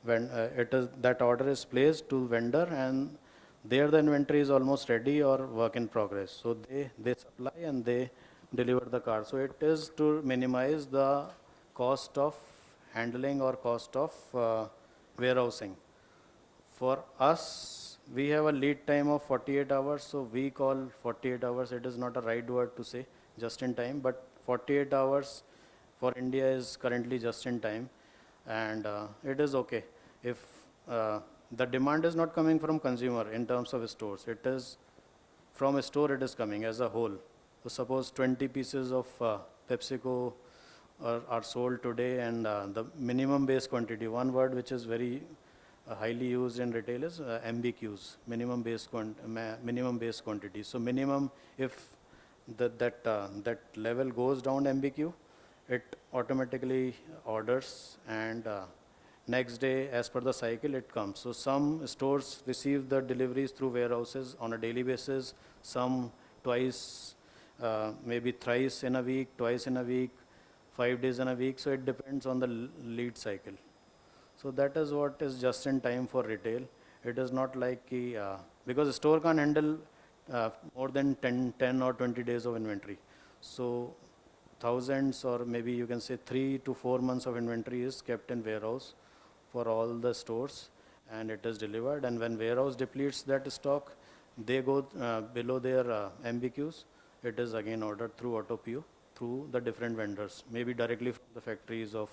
that order is placed to vendor, and there the inventory is almost ready or work in progress. So they supply and they deliver the car. So it is to minimize the cost of handling or cost of warehousing. For us, we have a lead time of 48 hours, so we call 48 hours. It is not a right word to say just in time, but 48 hours for India is currently just in time, and it is okay. If the demand is not coming from consumer in terms of stores, it is from a store, it is coming as a whole. So suppose 20 pieces of PepsiCo are sold today, and the minimum base quantity, one word which is very highly used in retail is MBQs, minimum base quantity. So minimum, if that level goes down MBQ, it automatically orders, and next day, as per the cycle, it comes. So some stores receive the deliveries through warehouses on a daily basis, some twice, maybe thrice in a week, twice in a week, 5 days in a week. So it depends on the lead cycle. So that is what is just in time for retail. It is not like because a store can't handle more than 10 or 20 days of inventory. So thousands, or maybe you can say 3 to 4 months of inventory is kept in warehouse for all the stores, and it is delivered. And when warehouse depletes that stock, they go below their MBQs. It is again ordered through auto PO through the different vendors, maybe directly from the factories of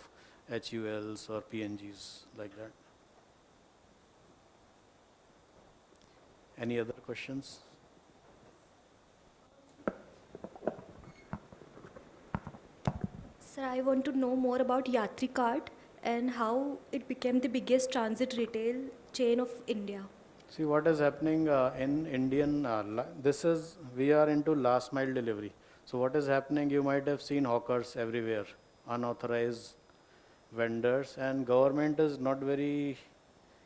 HULs or PNGs, like that. Any other questions? Sir, I want to know more about Yatri Cart and how it became the biggest transit retail chain of India. See what is happening in Indian, we are into last mile delivery. So what is happening, you might have seen hawkers everywhere, unauthorized vendors, and government is not very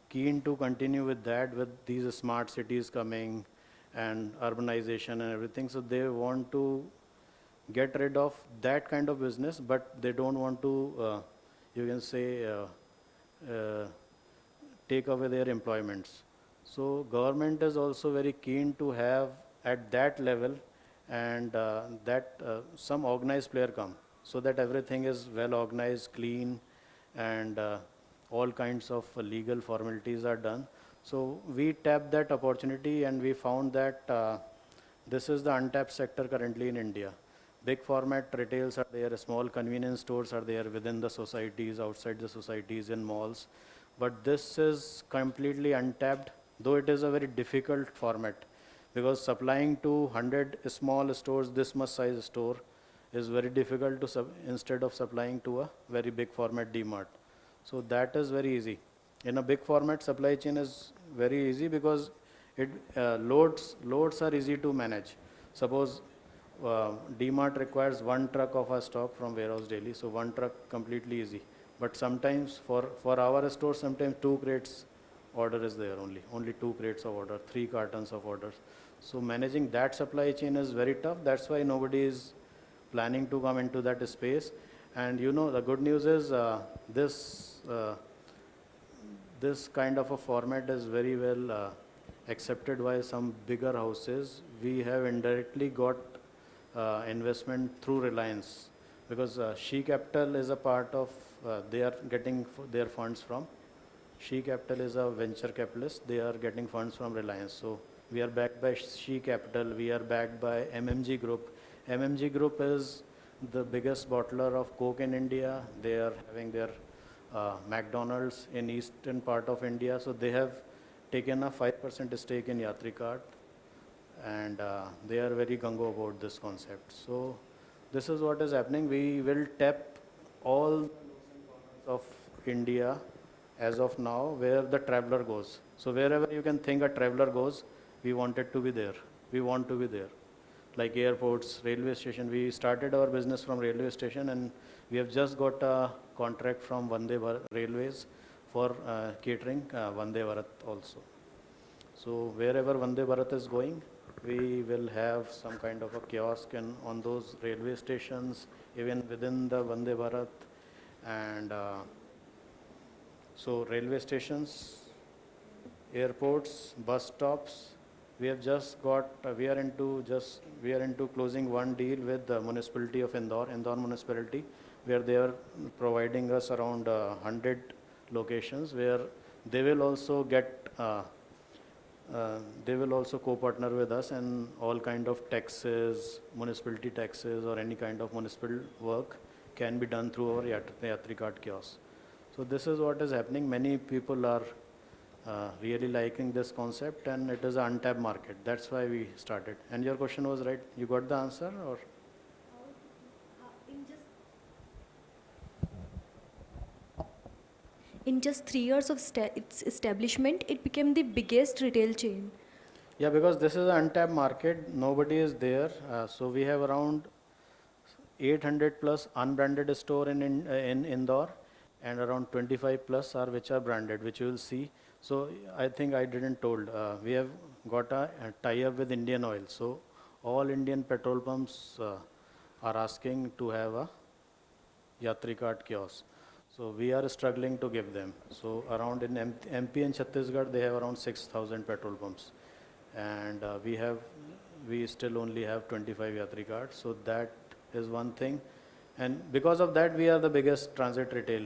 keen to continue with that, with these smart cities coming and urbanization and everything. So they want to get rid of that kind of business, but they don't want to, you can say, uh, take away their employments. So government is also very keen to have at that level, and that some organized player come, so that everything is well organized, clean, and all kinds of legal formalities are done. So we tapped that opportunity, and we found that this is the untapped sector currently in India. Big format retails are there, small convenience stores are there within the societies, outside the societies, in malls. But this is completely untapped, though it is a very difficult format, because supplying to 100 small stores, this much size store, is very difficult to instead of supplying to a very big format DMart. So that is very easy. In a big format, supply chain is very easy because it loads are easy to manage. Suppose DMart requires one truck of our stock from warehouse daily, so one truck completely easy. But sometimes for our store, sometimes 2 crates order is there only 2 crates of order, 3 cartons of orders. So managing that supply chain is very tough. That's why nobody is planning to come into that space. And you know, the good news is this kind of a format is very well accepted by some bigger houses. We have indirectly got investment through Reliance, because She Capital is a part of, they are getting their funds from. She Capital is a venture capitalist. They are getting funds from Reliance. So we are backed by She Capital. We are backed by MMG Group. MMG Group is the biggest bottler of Coke in India. They are having their McDonald's in eastern part of India. So they have taken a 5% stake in Yatricart, and they are very gung-ho about this concept. So this is what is happening. We will tap all of India as of now where the traveler goes. So wherever you can think a traveler goes, we want it to be there. We want to be there. Like airports, railway station. We started our business from railway station, and we have just got a contract from Vande Bharat Railways for catering Vande Bharat also. So wherever Vande Bharat is going, we will have some kind of a kiosk on those railway stations, even within the Vande Bharat. And so railway stations, airports, bus stops. We have just got, we are into closing one deal with the municipality of Indore municipality, where they are providing us around 100 locations where they will also get, they will also co-partner with us, and all kind of taxes, municipality taxes or any kind of municipal work can be done through our Yatricart kiosk. So this is what is happening. Many people are really liking this concept, and it is an untapped market. That's why we started. And your question was right. You got the answer, or? In just 3 years of its establishment, it became the biggest retail chain. Yeah, because this is an untapped market. Nobody is there. So we have around 800 plus unbranded store in Indore, and around 25 plus are which are branded, which you will see. So I think I didn't told, we have got a tie-up with Indian Oil. So all Indian petrol pumps are asking to have a Yatricart kiosk. So we are struggling to give them. So around in MP and Chhattisgarh, they have around 6,000 petrol pumps, and we still only have 25 Yatricarts. So that is one thing, and because of that, we are the biggest transit retail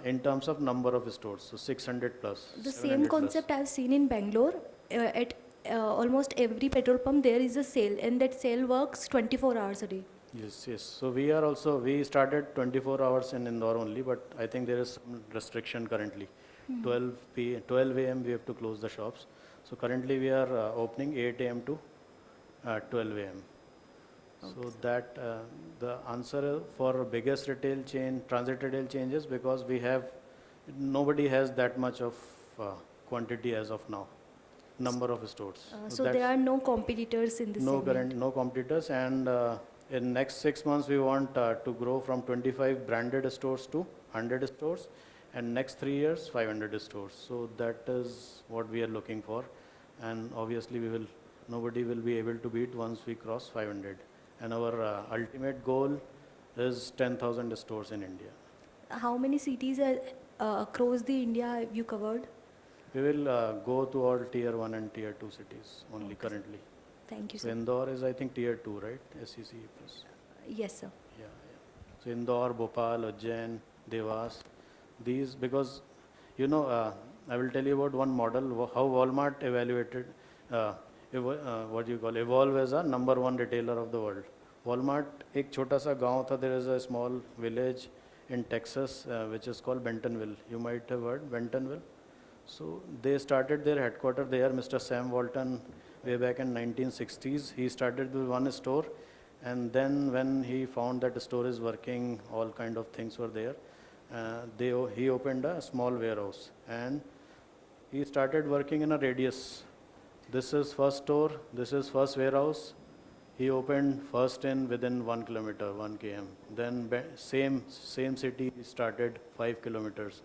in terms of number of stores. So 600 plus. The same concept I've seen in Bangalore. At almost every petrol pump, there is a sale, and that sale works 24 hours a day. Yes, yes. So we started 24 hours in Indore only, but I think there is some restriction currently. 12 a.m. we have to close the shops. So currently we are opening 8 a.m. to 12 a.m. Okay. So that the answer for biggest retail chain, transit retail changes, because nobody has that much of quantity as of now, number of stores. So there are no competitors in this segment. No competitors, and in next 6 months we want to grow from 25 branded stores to 100 stores, and next 3 years 500 stores. So that is what we are looking for, and obviously nobody will be able to beat once we cross 500. And our ultimate goal is 10,000 stores in India. How many cities across the India have you covered? We will go to all tier 1 and tier 2 cities only currently. Thank you, So sir. Indore is, I think, tier 2, right? SEC plus. Yes, sir. Yeah. So Indore, Bhopal, Ujjain, Devas, these, because, I will tell you about one model, how Walmart evaluated, evolve as a number 1 retailer of the world. Walmart, एक छोटा सा गांव था, there is a small village, in Texas, which is called Bentonville. You might have heard Bentonville. So they started their headquarters there. Mr. Sam Walton, way back in 1960s, he started with one store, and then when he found that the store is working, all kind of things were there. He opened a small warehouse, and he started working in a radius. This is first store, this is first warehouse. He opened first in within 1 kilometer, 1 km. Then same city, he started 5 kilometers.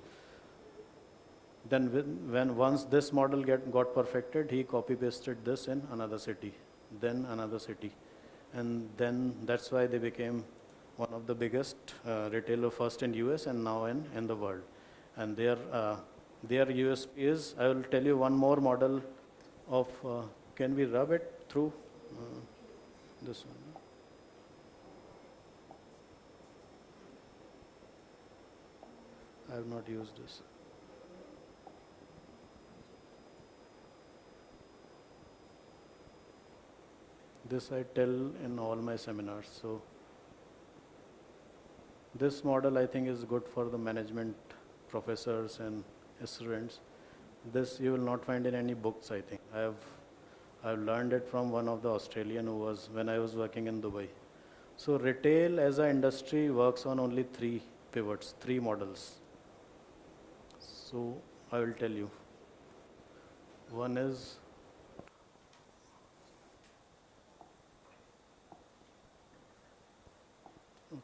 Then when once this model got perfected, he copy pasted this in another city, then another city, and then that's why they became one of the biggest retailer first in US and now in the world. And their USP is, I will tell you one more model of, can we rub it through this one? I have not used this. This I tell in all my seminars. So this model I think is good for the management professors and students. This you will not find in any books, I think. I've learned it from one of the Australian who was when I was working in Dubai. So retail as an industry works on only 3 pivots, 3 models. So I will tell you. One is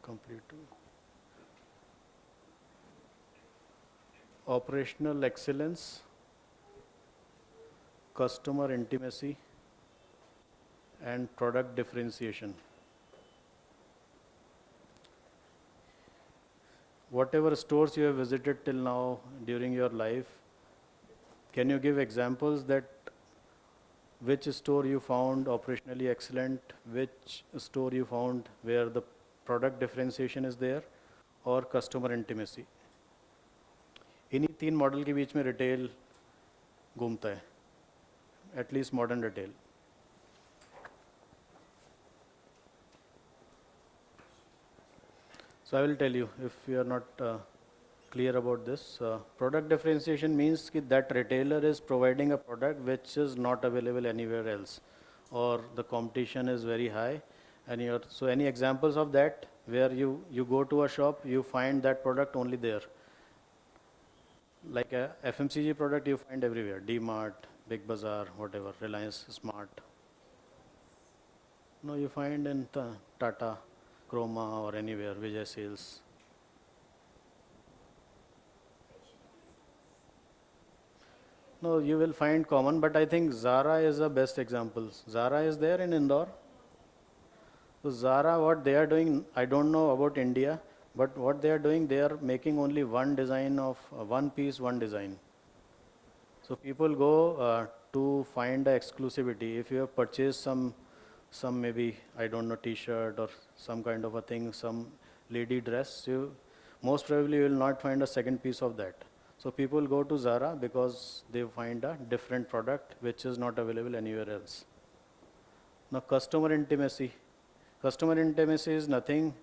complete operational excellence, customer intimacy, and product differentiation. Whatever stores you have visited till now during your life, can you give examples that which store you found operationally excellent, which store you found where the product differentiation is there, or customer intimacy? इन्हीं 3 model के बीच में retail घूमता है, at least modern retail. So I will tell you if you are not clear about this. Product differentiation means that retailer is providing a product which is not available anywhere else, or the competition is very high. And so any examples of that where you go to a shop, you find that product only there. Like a FMCG product you find everywhere, D-Mart, Big Bazaar, whatever, Reliance Smart. No, you find in Tata, Chroma, or anywhere, Vijay Sales. No, you will find common, but I think Zara is the best example. Zara is there in Indore. So Zara, what they are doing, I don't know about India, but what they are doing, they are making only one design of one piece, one design. So people go to find the exclusivity. If you have purchased some maybe, I don't know, t-shirt or some kind of a thing, some lady dress, you most probably will not find a second piece of that. So people go to Zara because they find a different product which is not available anywhere else. Now customer intimacy. Customer intimacy is nothing.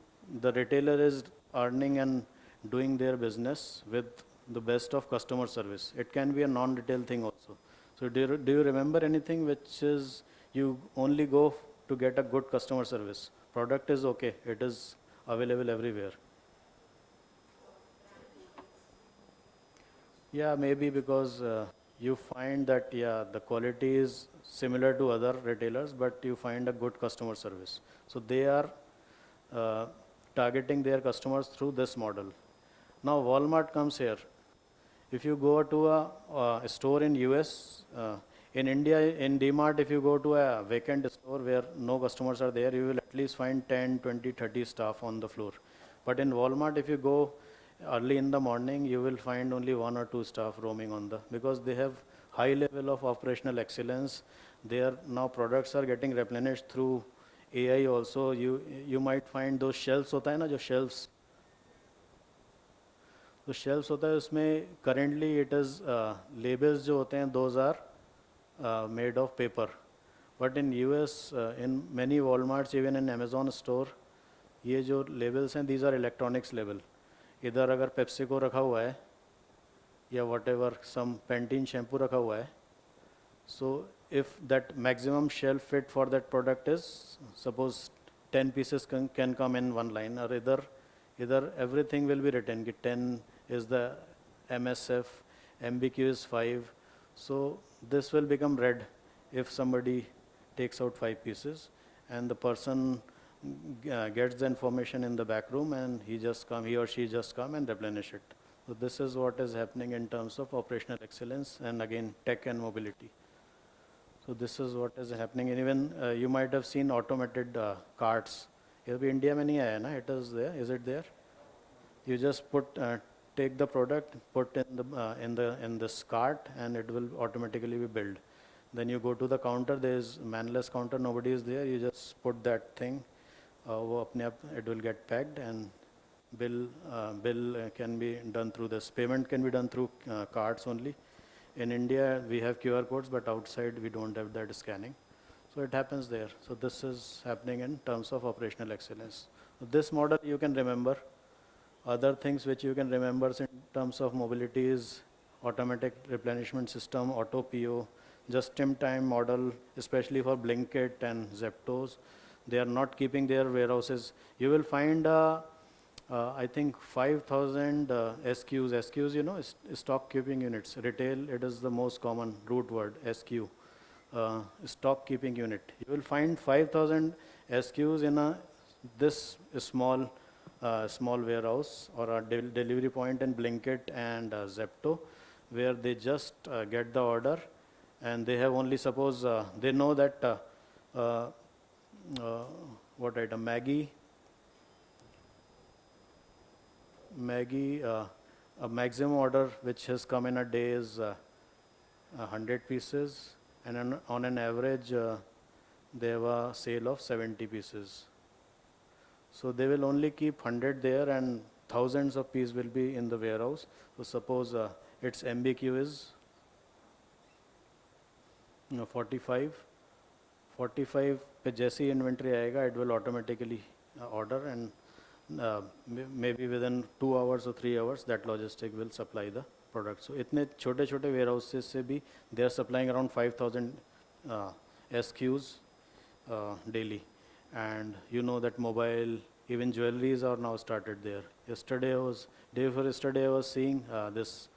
The retailer is earning and doing their business with the best of customer service. It can be a non-retail thing also. So do you remember anything which is you only go to get a good customer service? Product is okay, it is available everywhere. Yeah, maybe because you find that the quality is similar to other retailers, but you find a good customer service. So they are targeting their customers through this model. Now Walmart comes here. If you go to a store in US, in India, in D-Mart, if you go to a vacant store where no customers are there, you will at least find 10, 20, 30 staff on the floor. But in Walmart, if you go early in the morning, you will find only 1 or 2 staff roaming on because they have high level of operational excellence. Their now products are getting replenished through AI also. You might find those shelves होता है ना, जो shelves. तो shelves होता है उसमें currently it is labels जो होते हैं those are made of paper. But in US, in many Walmarts, even in Amazon store, ये जो labels हैं these are electronics label. इधर अगर पेप्सिको रखा हुआ है या whatever some Pantene shampoo रखा हुआ है, so if that maximum shelf fit for that product is suppose 10 pieces can come in one line, or either everything will be written कि 10 is the MSF, MBQ is 5, so this will become red if somebody takes out 5 pieces, and the person gets the information in the back room, and he or she just come and replenish it. So this is what is happening in terms of operational excellence, and again tech and mobility. So this is what is happening, and even you might have seen automated carts. ये भी India में नहीं आया ना? It is there. Is it there? You just take the product, put in this cart, and it will automatically be billed. Then you go to the counter. There is manless counter. Nobody is there. You just put that thing. वो अपने आप it will get packed, and bill can be done through this. Payment can be done through cards only. In India, we have QR codes, but outside we don't have that scanning. So it happens there. So this is happening in terms of operational excellence. This model you can remember. Other things which you can remember in terms of mobility is automatic replenishment system, auto PO, just-in-time model, especially for Blinkit and Zeptos. They are not keeping their warehouses. You will find I think 5,000 SQs. SQs, you know, is stock keeping units. Retail, it is the most common root word, SQ, stock keeping unit. You will find 5,000 SQs in this small warehouse or a delivery point in Blinkit and Zepto, where they just get the order, and they have only, suppose they know that what item, Maggie, a maximum order which has come in a day is 100 pieces, and on an average they have a sale of 70 pieces. So they will only keep 100 there, and thousands of pieces will be in the warehouse. So suppose its MBQ is 45. 45 पे जैसी inventory आएगा, it will automatically order, and maybe within 2 hours or 3 hours that logistic will supply the product. So इतने छोटे छोटे warehouses से भी they are supplying around 5,000 SQs daily. And you know that mobile, even jewelries are now started there. Day before yesterday I was seeing this,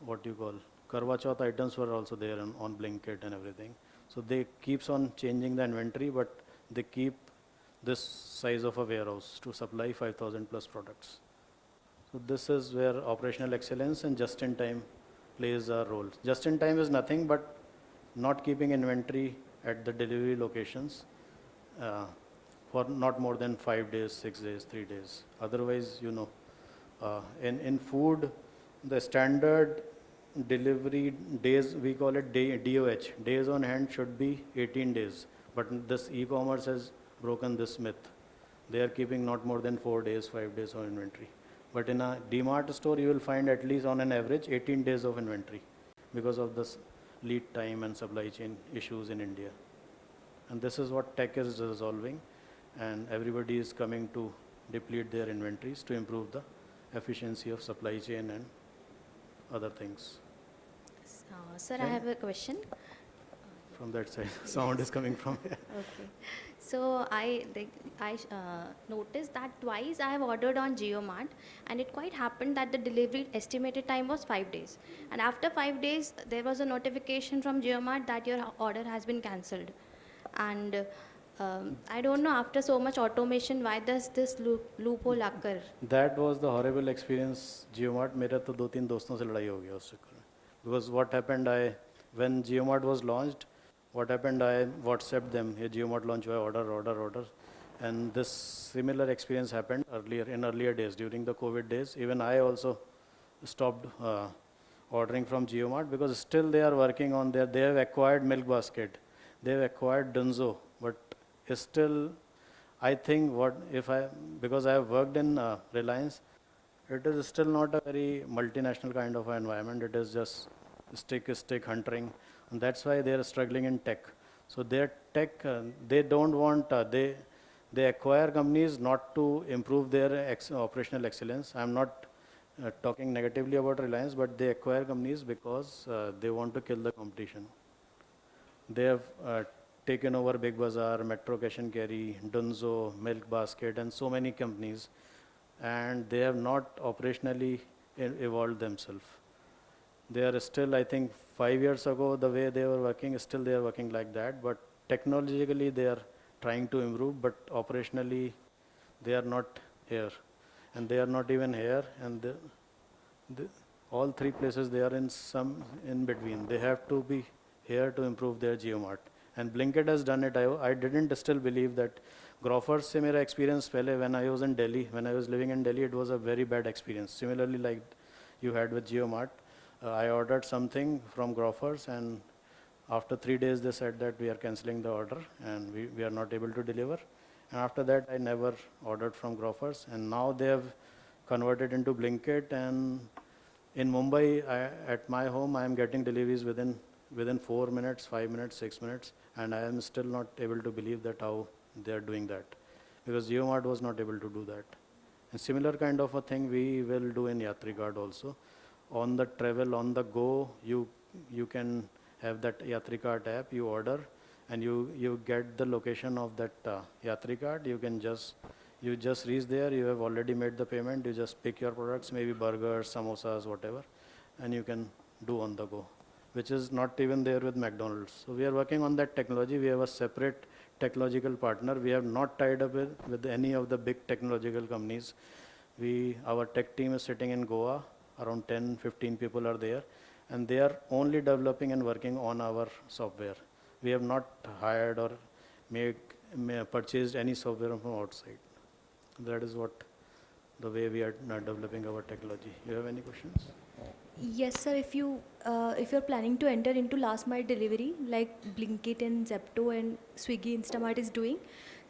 what you call, Karwa Chauth items were also there on Blinkit and everything. So they keeps on changing the inventory, but they keep this size of a warehouse to supply 5,000 plus products. So this is where operational excellence and just-in-time plays a role. Just-in-time is nothing but not keeping inventory at the delivery locations for not more than 5 days, 6 days, 3 days. Otherwise, you know, in food, the standard delivery days, we call it DOH, days on hand should be 18 days. But this e-commerce has broken this myth. They are keeping not more than 4 days, 5 days of inventory. But in a DMart store, you will find at least on an average 18 days of inventory because of this lead time and supply chain issues in India. And this is what tech is resolving, and everybody is coming to deplete their inventories to improve the efficiency of supply chain and other things. Sir, I have a question. From that side, sound is coming from here. Okay. So I noticed that twice I have ordered on JioMart, and it quite happened that the delivery estimated time was 5 days. And after 5 days, there was a notification from JioMart that your order has been cancelled. And I don't know, after so much automation, why does this loophole occur? That was the horrible experience. JioMart, मेरा तो 2-3 दोस्तों से लड़ाई हो गया उस चक्कर में. Because what happened, when JioMart was launched, what happened, I WhatsApped them, hey, JioMart launch हुआ, order. And this similar experience happened in earlier days, during the COVID days. Even I also stopped ordering from JioMart, because still they are working on they have acquired Milk Basket, they have acquired Dunzo, but still I think because I have worked in Reliance, it is still not a very multinational kind of environment. It is just stick hunting, and that's why they are struggling in tech. So their tech, they don't want, they acquire companies not to improve their operational excellence. I'm not talking negatively about Reliance, but they acquire companies because they want to kill the competition. They have taken over Big Bazaar, Metro Cash and Carry, Dunzo, Milk Basket, and so many companies, and they have not operationally evolved themselves. They are still, I think, 5 years ago, the way they were working, still they are working like that, but technologically they are trying to improve, but operationally they are not here. And they are not even here, and the, all three places they are in some in between. They have to be here to improve their GeoMart. And Blinkit has done it. I didn't still believe that. Grofers से मेरा experience पहले when I was in Delhi, when I was living in Delhi, it was a very bad experience. Similarly, like you had with GeoMart, I ordered something from Grofers, and after 3 days they said that we are cancelling the order and we are not able to deliver. And after that, I never ordered from Grofers, and now they have converted into Blinkit. And in Mumbai, at my home, I am getting deliveries within 4 minutes, 5 minutes, 6 minutes, and I am still not able to believe that how they are doing that, because GeoMart was not able to do that. And similar kind of a thing we will do in Yatricard also. On the travel, on the go, you can have that Yatricard app, you order, and you get the location of that Yatricard. You just reach there, you have already made the payment, you just pick your products, maybe burgers, samosas, whatever, and you can do on the go, which is not even there with McDonald's. So we are working on that technology. We have a separate technological partner. We have not tied up with any of the big technological companies. Our tech team is sitting in Goa, around 10, 15 people are there, and they are only developing and working on our software. We have not hired or purchased any software from outside. That is what the way we are developing our technology. You have any questions? Yes, sir. If you're planning to enter into last mile delivery like Blinkit and Zepto and Swiggy, Instamart is doing,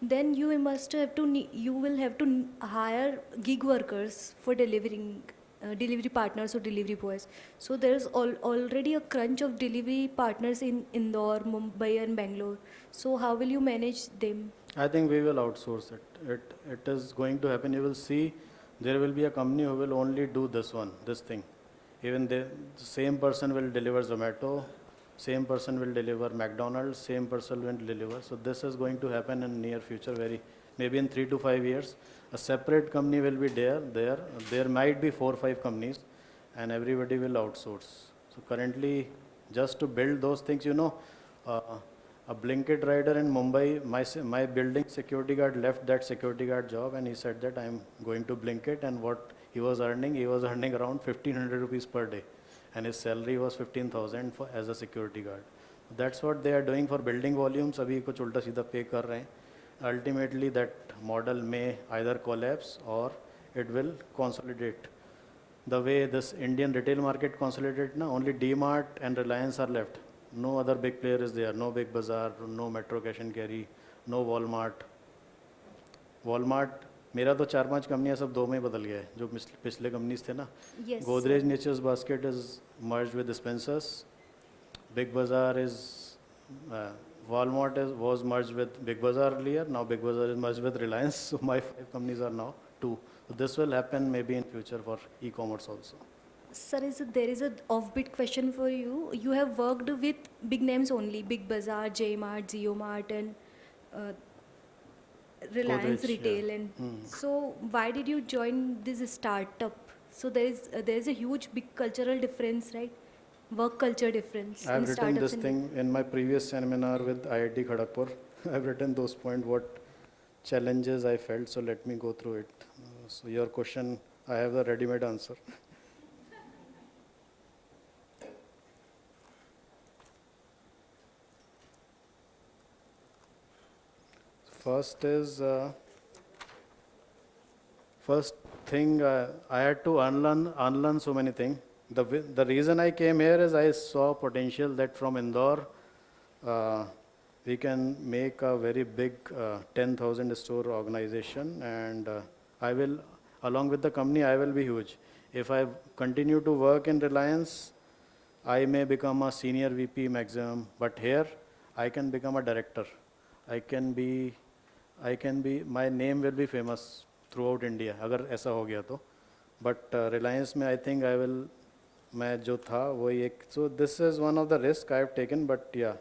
then you will have to hire gig workers for delivering delivery partners or delivery boys. So there's already a crunch of delivery partners in Indore, Mumbai, and Bangalore. So how will you manage them? I think we will outsource it. It is going to happen. You will see there will be a company who will only do this thing. Even the same person will deliver Zomato, same person will deliver McDonald's, same person will deliver. So this is going to happen in near future, maybe in 3 to 5 years. A separate company will be there. There might be 4 or 5 companies, and everybody will outsource. So currently, just to build those things, a Blinkit rider in Mumbai, my building security guard left that security guard job, and he said that I am going to Blinkit, and what he was earning around 1,500 rupees per day, and his salary was 15,000 as a security guard. That's what they are doing for building volumes. अभी कुछ उल्टा सीधा pay कर रहे हैं. Ultimately, that model may either collapse or it will consolidate. The way this Indian retail market consolidated, only DMart and Reliance are left. No other big player is there. No Big Bazaar, no Metro Cash and Carry, no Walmart. मेरा तो 4-5 कंपनियां सब 2 में बदल गया है जो पिछले कंपनीज थे ना. Yes. Godrej Nature's Basket is merged with Spencer's. Big Bazaar Walmart was merged with Big Bazaar earlier. Now Big Bazaar is merged with Reliance. So my 5 companies are now 2. So this will happen maybe in future for e-commerce also. Sir, there is a offbeat question for you. You have worked with big names only, Big Bazaar, J-Mart, Zeo-Mart, and Reliance Godrej, Retail. yeah. And so why did you join this startup? So there is a huge big cultural difference, right? Work culture difference. I have in written startups this and thing in my previous seminar with IIT Kharagpur. I have written those points, what challenges I felt. So let me go through it. So your question, I have the ready-made answer. First thing, I had to unlearn so many things. The reason I came here is I saw potential that from Indore, we can make a very big 10,000 store organization, and along with the company, I will be huge. If I continue to work in Reliance, I may become a senior VP maximum, but here I can become a director. My name will be famous throughout India, अगर ऐसा हो गया तो. But Reliance में I think I will, मैं जो था वही एक, so this is one of the risk I have taken, but या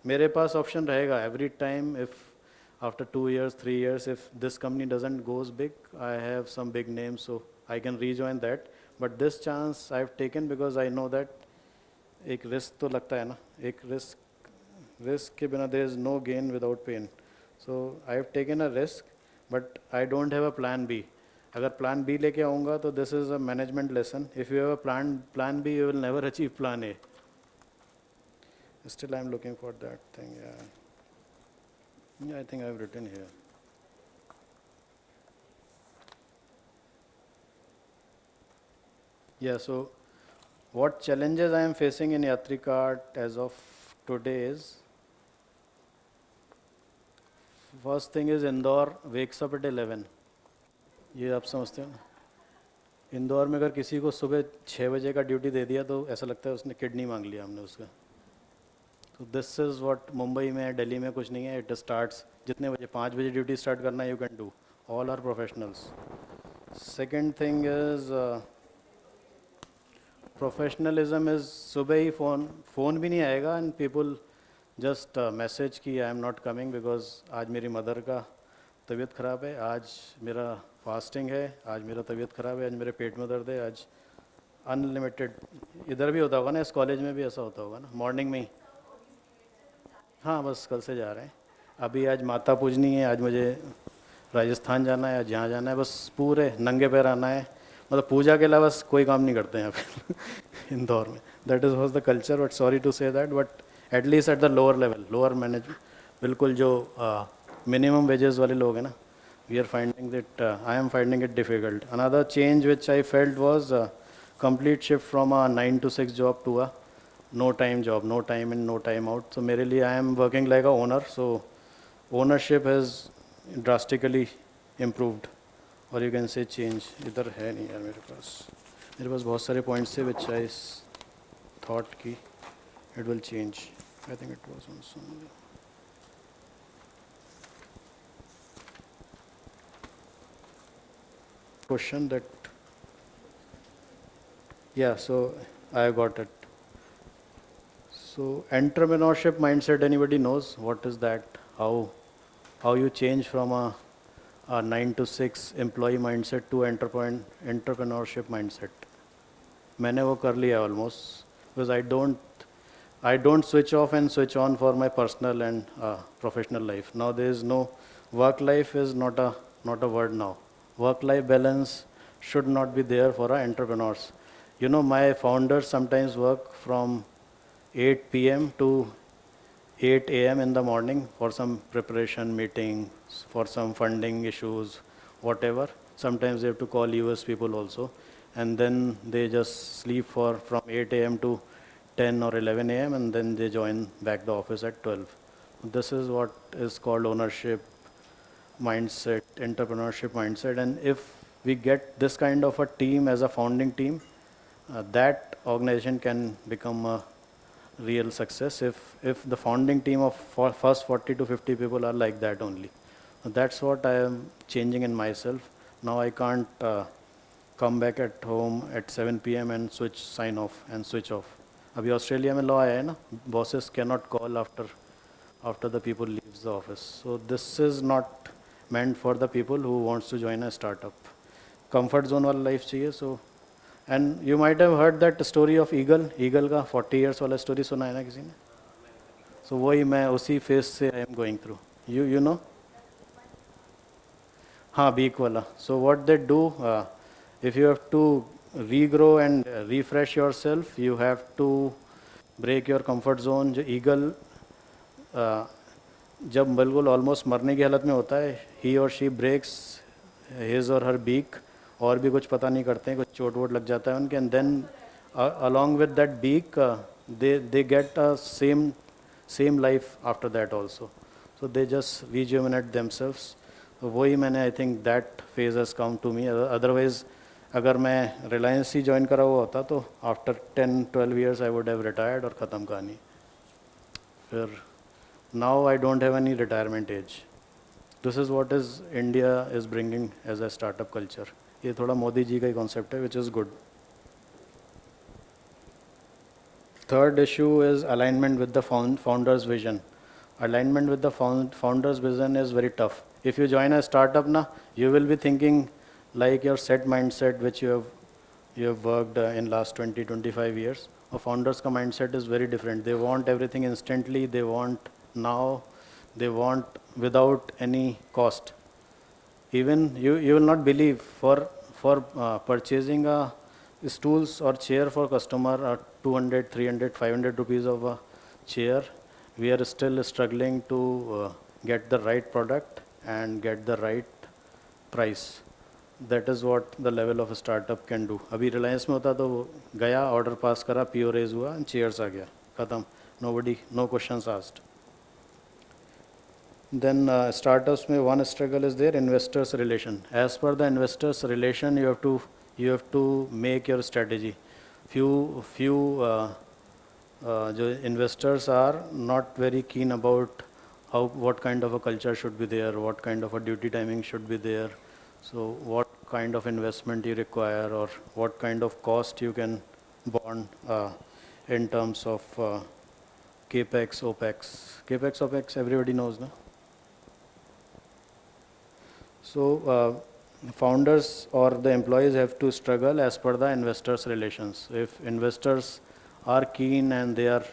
मेरे पास ऑप्शन रहेगा every time if after 2 years 3 years if this company doesn't goes big, I have some big names, so I can rejoin that. But this chance I have taken because I know that एक risk तो लगता है ना, एक risk के बिना there is no gain without pain. So I have taken a risk but I don't have a plan B. अगर plan B लेके आऊँगा तो this is a management lesson. If you have a plan B you will never achieve plan A. Still, I'm looking for that thing. Yeah, yeah, I think I've written here. Yeah. So, what challenges I am facing in Yatrikart as of today is, first thing is Indore wakes up at 11. ये आप समझते हो ना, इंदौर में अगर किसी को सुबह 6 बजे का ड्यूटी दे दिया तो ऐसा लगता है उसने किडनी मांग लिया हमने उसका. तो दिस इज़ व्हाट मुंबई में, दिल्ली में कुछ नहीं है. इट स्टार्ट्स जितने बजे, 5 बजे ड्यूटी स्टार्ट करना है, you can do. All are professionals. Second thing is professionalism is सुबह ही फ़ोन भी नहीं आएगा एंड पीपल जस्ट मैसेज कि I am not coming because आज मेरी मदर का तबीयत ख़राब है, आज मेरा फास्टिंग है, आज मेरा तबीयत ख़राब है, आज मेरे पेट में दर्द है, आज अनलिमिटेड. इधर भी होता होगा ना, इस कॉलेज में भी ऐसा होता होगा ना, मॉर्निंग में ही. हाँ, बस कल से जा रहे हैं. अभी आज माता पूजनी है, आज मुझे राजस्थान जाना है, आज यहाँ जाना है, बस पूरे नंगे पैर आना है. मतलब पूजा के अलावा बस कोई काम नहीं करते हैं यहाँ पे इंदौर में. That is was the culture. But sorry to say that, but at least at the lower level, lower management, बिल्कुल जो मिनिमम वेजेस वाले लोग हैं ना, we are finding that, I am finding it difficult. Another change which I felt was complete shift from a 9 to 6 job to a no time job, no time in, no time out. So मेरे लिए I am working like a owner. So ownership has drastically improved, or you can say change. इधर है नहीं यार मेरे पास बहुत सारे points थे which I thought कि it will change. I think it was on some question that, yeah, so I got it. So entrepreneurship mindset, anybody knows what is that? How you change from a 9 to 6 employee mindset to entrepreneurship mindset? मैंने वो कर लिया almost, because I don't switch off and switch on for my personal and professional life. Now there is no work life is not a word now. Work life balance should not be there for our entrepreneurs. You know, my founders sometimes work from 8 p.m. to 8 a.m. in the morning for some preparation meeting, for some funding issues, whatever. Sometimes they have to call US people also. And then they just sleep from 8 a.m. to 10 or 11 a.m. and then they join back the office at 12. This is what is called ownership mindset, entrepreneurship mindset. And if we get this kind of a team as a founding team, that organization can become a real success if the founding team of first 40 to 50 people are like that only. That's what I am changing in myself. Now I can't come back at home at 7 p.m. and sign off and switch off. अभी Australia में law आया है ना, bosses cannot call after the people leaves the office. So this is not meant for the people who wants to join a startup. Comfort zone वाला life चाहिए. So and you might have heard that story of eagle का 40 years वाला story सुना है ना किसी ने? So वही मैं उसी phase से I am going through. You know? हाँ, beak वाला. So what they do, if you have to regrow and refresh yourself, you have to break your comfort zone. जो eagle जब बिल्कुल ऑलमोस्ट मरने की हालत में होता है, he or she breaks his or her beak, और भी कुछ पता नहीं करते हैं, कुछ चोट वोट लग जाता है उनके, and then along with that beak they get a same life after that also. So they just rejuvenate themselves. तो वही मैंने I think that phase has come to me. Otherwise अगर मैं रिलायंस ही ज्वाइन करा हुआ होता तो after 10-12 years I would have retired और ख़त्म कहानी. फिर now I don't have any retirement age. This is what is India is bringing as a startup culture. ये थोड़ा मोदी जी का ही concept है, which is good. Third issue is alignment with the founder's vision. Alignment with the founder's vision is very tough. If you join a startup na, you will be thinking like your set mindset which you have worked in last 20-25 years. A founder's ka mindset is very different. They want everything instantly. They want now. They want without any cost. Even you will not believe for purchasing a stools or chair for customer 200, 300, 500 rupees of a chair, we are still struggling to get the right product and get the right price. That is what the level of a startup can do. अभी रिलायंस में होता तो वो गया order pass करा PO raise हुआ chairs आ गया खत्म nobody no questions asked. Then startups में one struggle is there investors relation. As per the investors relation you have to make your strategy. Few जो investors are not very keen about what kind of a culture should be there, what kind of a duty timing should be there, so what kind of investment you require or what kind of cost you can bond in terms of capex, opex. Capex, opex everybody knows, no? So founders or the employees have to struggle as per the investors relations. If investors are keen and they are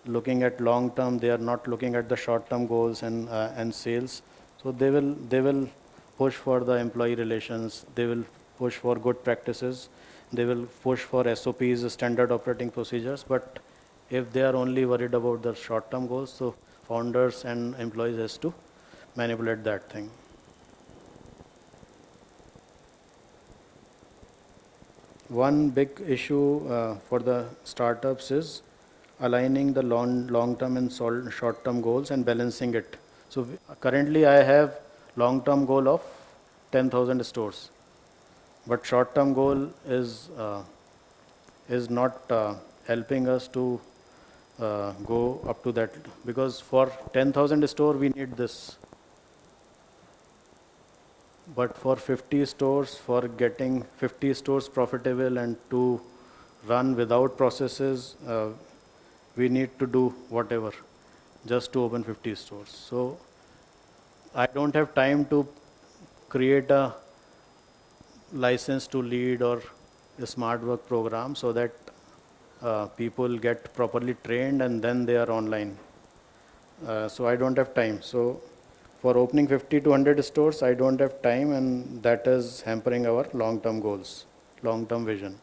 looking at long term, they are not looking at the short term goals and sales, so they will push for the employee relations, they will push for good practices, they will push for SOPs, standard operating procedures. But if they are only worried about the short term goals, so founders and employees has to manipulate that thing. One big issue for the startups is aligning the long-term and short-term goals and balancing it. So currently I have long-term goal of 10,000 stores, but short-term goal is not helping us to go up to that, because for 10,000 store we need this. But for 50 stores, for getting 50 stores profitable and to run without processes, we need to do whatever just to open 50 stores. So I don't have time to create a license to lead or a smart work program so that people get properly trained and then they are online. So I don't have time. So for opening 50 to 100 stores, I don't have time, and that is hampering our long-term goals, long-term vision.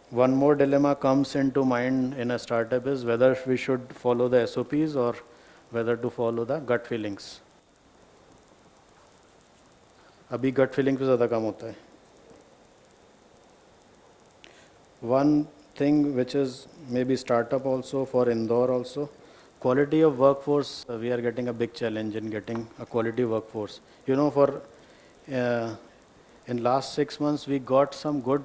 One more dilemma comes into mind in a startup is whether we should follow the SOPs or whether to follow the gut feelings. अभी gut feelings पे ज़्यादा काम होता है. One thing which is maybe startup also for Indore also, quality of workforce, we are getting a big challenge in getting a quality workforce. You know, for in last 6 months we got some good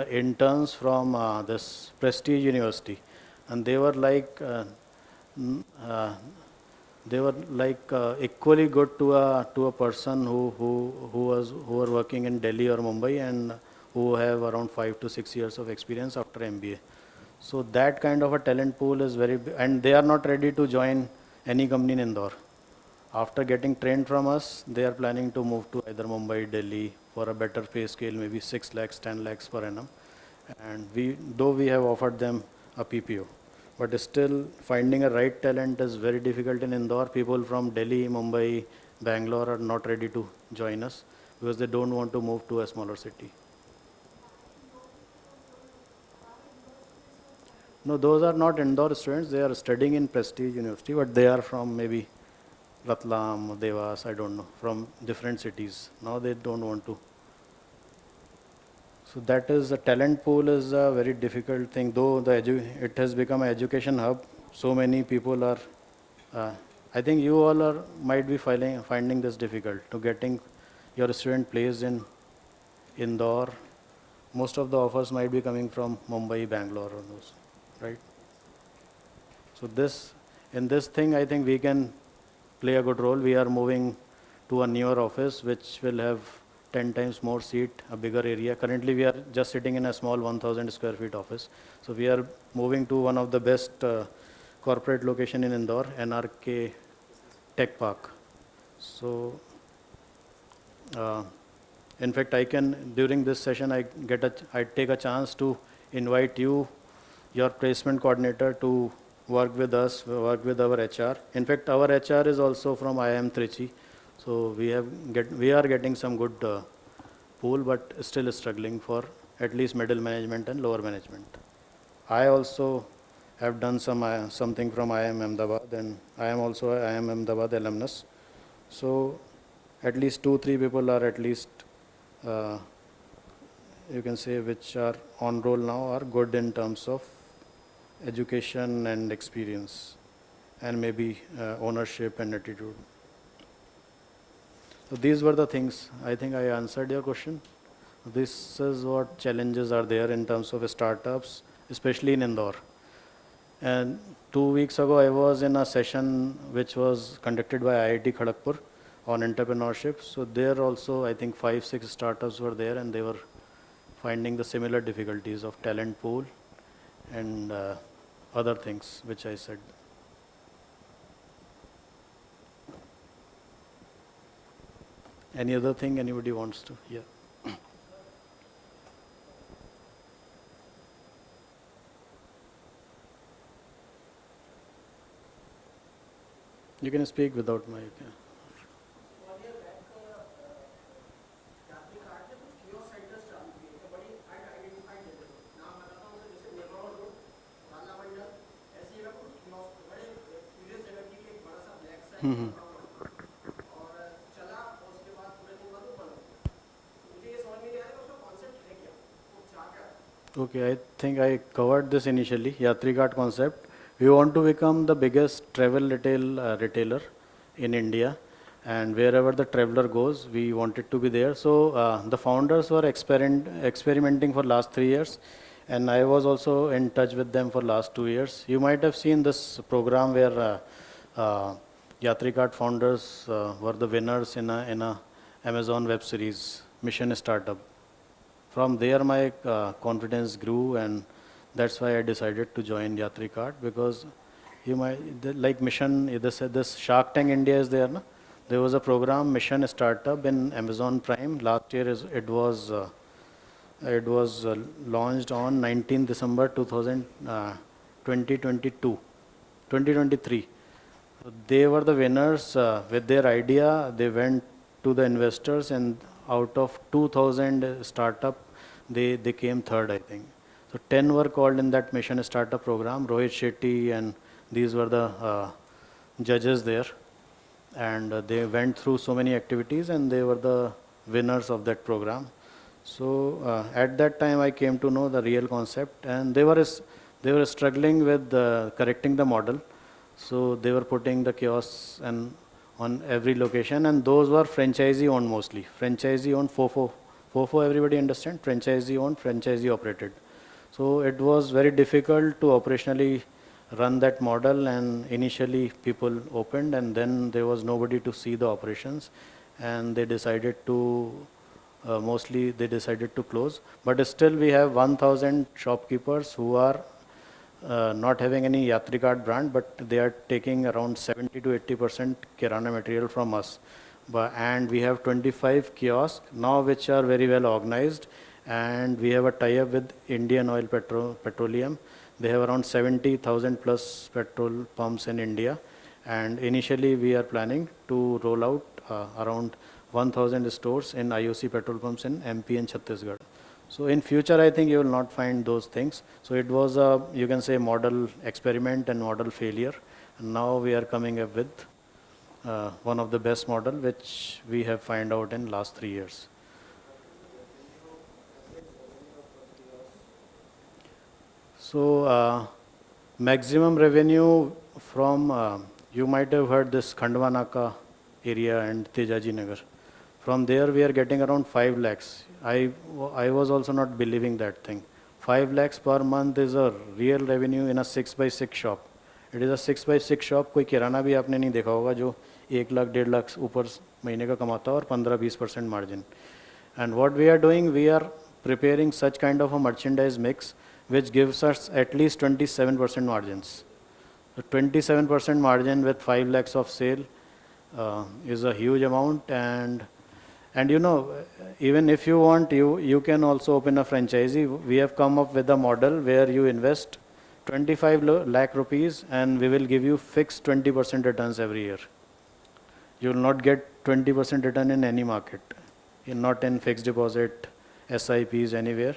interns from this prestige university, and they were like equally good to a person who were working in Delhi or Mumbai and who have around 5 to 6 years of experience after MBA. So that kind of a talent pool is very big, and they are not ready to join any company in Indore. After getting trained from us, they are planning to move to either Mumbai, Delhi for a better pay scale, maybe 6 lakhs, 10 lakhs per annum. And though we have offered them a PPO, but still finding a right talent is very difficult in Indore. People from Delhi, Mumbai, Bangalore are not ready to join us because they don't want to move to a smaller city. No, those are not Indore students. They are studying in prestige university, but they are from maybe Ratlam, Devas, I don't know, from different cities. Now they don't want to. So that is, the talent pool is a very difficult thing, though it has become an education hub. So many people are, I think you all might be finding this difficult to getting your student placed in Indore. Most of the offers might be coming from Mumbai, Bangalore or those, right? So in this thing, I think we can play a good role. We are moving to a newer office which will have 10 times more seat, a bigger area. Currently we are just sitting in a small 1000 square feet office. So we are moving to one of the best corporate location in Indore, NRK Tech Park. So uh, in fact, during this session, I take a chance to invite you, your placement coordinator, to work with us, work with our HR. In fact, our HR is also from IIM Trichy. So we are getting some good pool, but still struggling for at least middle management and lower management. I also have done something from IIM Ahmedabad, and I am also a IIM Ahmedabad alumnus. So at least 2-3 people are at least you can say which are on roll now are good in terms of education and experience and maybe ownership and attitude. So these were the things. I think I answered your question. This is what challenges are there in terms of startups, especially in Indore. And 2 weeks ago, I was in a session which was conducted by IIT Kharagpur on entrepreneurship. So there also, I think 5-6 startups were there, and they were finding the similar difficulties of talent pool and other things which I said. Any other thing anybody wants to? Yeah. You can speak without mic. Yeah. Mm-hmm. Okay, I think I covered this initially, Yatri Cart concept. We want to become the biggest travel retailer in India, and wherever the traveler goes, we want it to be there. So the founders were experimenting for last 3 years, and I was also in touch with them for last 2 years. You might have seen this program where Yatri Cart founders were the winners in a Amazon web series, Mission Startup. From there, my confidence grew, and that's why I decided to join Yatri Cart, because you might like Mission. This Shark Tank India is there, no? There was a program, Mission Startup, in Amazon Prime. Last year it was launched on 19 December 2023. They were the winners with their idea. They went to the investors, and out of 2,000 startup, they came third, I think. So 10 were called in that Mission Startup program. Rohit Shetty and these were the judges there, and they went through so many activities, and they were the winners of that program. So at that time, I came to know the real concept, and they were struggling with correcting the model. So they were putting the kiosks and on every location, and those were franchisee owned mostly. Franchisee owned, FOFO, everybody understand? Franchisee owned, franchisee operated. So it was very difficult to operationally run that model, and initially people opened, and then there was nobody to see the operations, and they decided to mostly they decided to close. But still we have 1,000 shopkeepers who are not having any Yatri Cart brand, but they are taking around 70 to 80% Kirana material from us. And we have 25 kiosks now which are very well organized, and we have a tie-up with Indian Oil Petroleum. They have around 70,000 plus petrol pumps in India, and initially we are planning to roll out around 1,000 stores in IOC petrol pumps in MP and Chhattisgarh. So in future, I think you will not find those things. So it was a, you can say, model experiment and model failure. And now we are coming up with one of the best model, which we have find out in last 3 years. So maximum revenue from, you might have heard this Khandwanaka area and Tejaji Nagar. From there, we are getting around 5 lakhs. I was also not believing that thing. 5 lakhs per month is a real revenue in a 6x6 shop. It is a 6x6 shop. कोई किराना भी आपने नहीं देखा होगा जो 1 लाख 1.5 लाख ऊपर महीने का कमाता है और 15-20% margin. And what we are doing, we are preparing such kind of a merchandise mix which gives us at least 27% margins. So 27% margin with 5 lakhs of sale is a huge amount. And you know, even if you want, you can also open a franchisee. We have come up with a model where you invest 25 lakh rupees and we will give you fixed 20% returns every year. You will not get 20% return in any market, not in fixed deposit, SIPs, anywhere.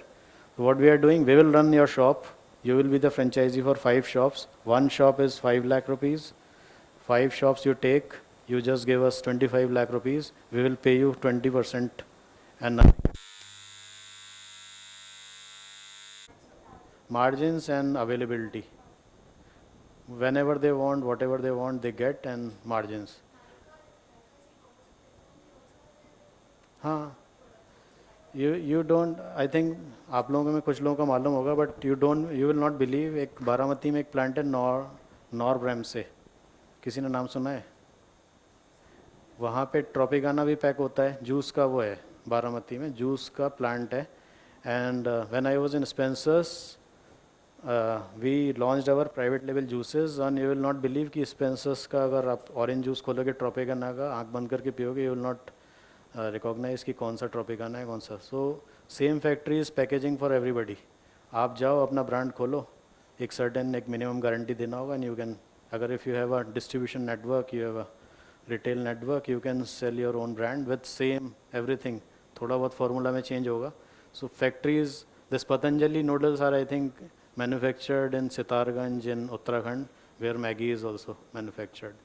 So what we are doing, we will run your shop. You will be the franchisee for 5 shops. One shop is 5 lakh rupees. 5 shops you take, you just give us 25 lakh rupees. We will pay you 20% and margins and availability. Whenever they want, whatever they want, they get, and margins. हाँ, you don't, I think आप लोगों में कुछ लोगों का मालूम होगा, but you will not believe, एक बारामती में एक प्लांट है नॉर ब्रैम से, किसी ने नाम सुना है? वहाँ पे ट्रॉपिकाना भी पैक होता है, जूस का वो है, बारामती में जूस का प्लांट है. And when I was in Spencer's we launched our private level juices and you will not believe कि स्पेंसर्स का अगर आप ऑरेंज जूस खोलोगे ट्रॉपिकाना का, आँख बंद करके पियोगे, यू विल नॉट रिकॉग्नाइज कि कौन सा ट्रॉपिकाना है कौन सा. So same factory is packaging for everybody. आप जाओ अपना ब्रांड खोलो, एक मिनिमम गारंटी देना होगा, एंड यू कैन, अगर if you have a distribution network, you have a retail network, you can sell your own brand with same everything. थोड़ा बहुत फार्मूला में चेंज होगा. So factories, this Patanjali noodles are I think manufactured in Sitarganj in Uttarakhand, where Maggi is also manufactured.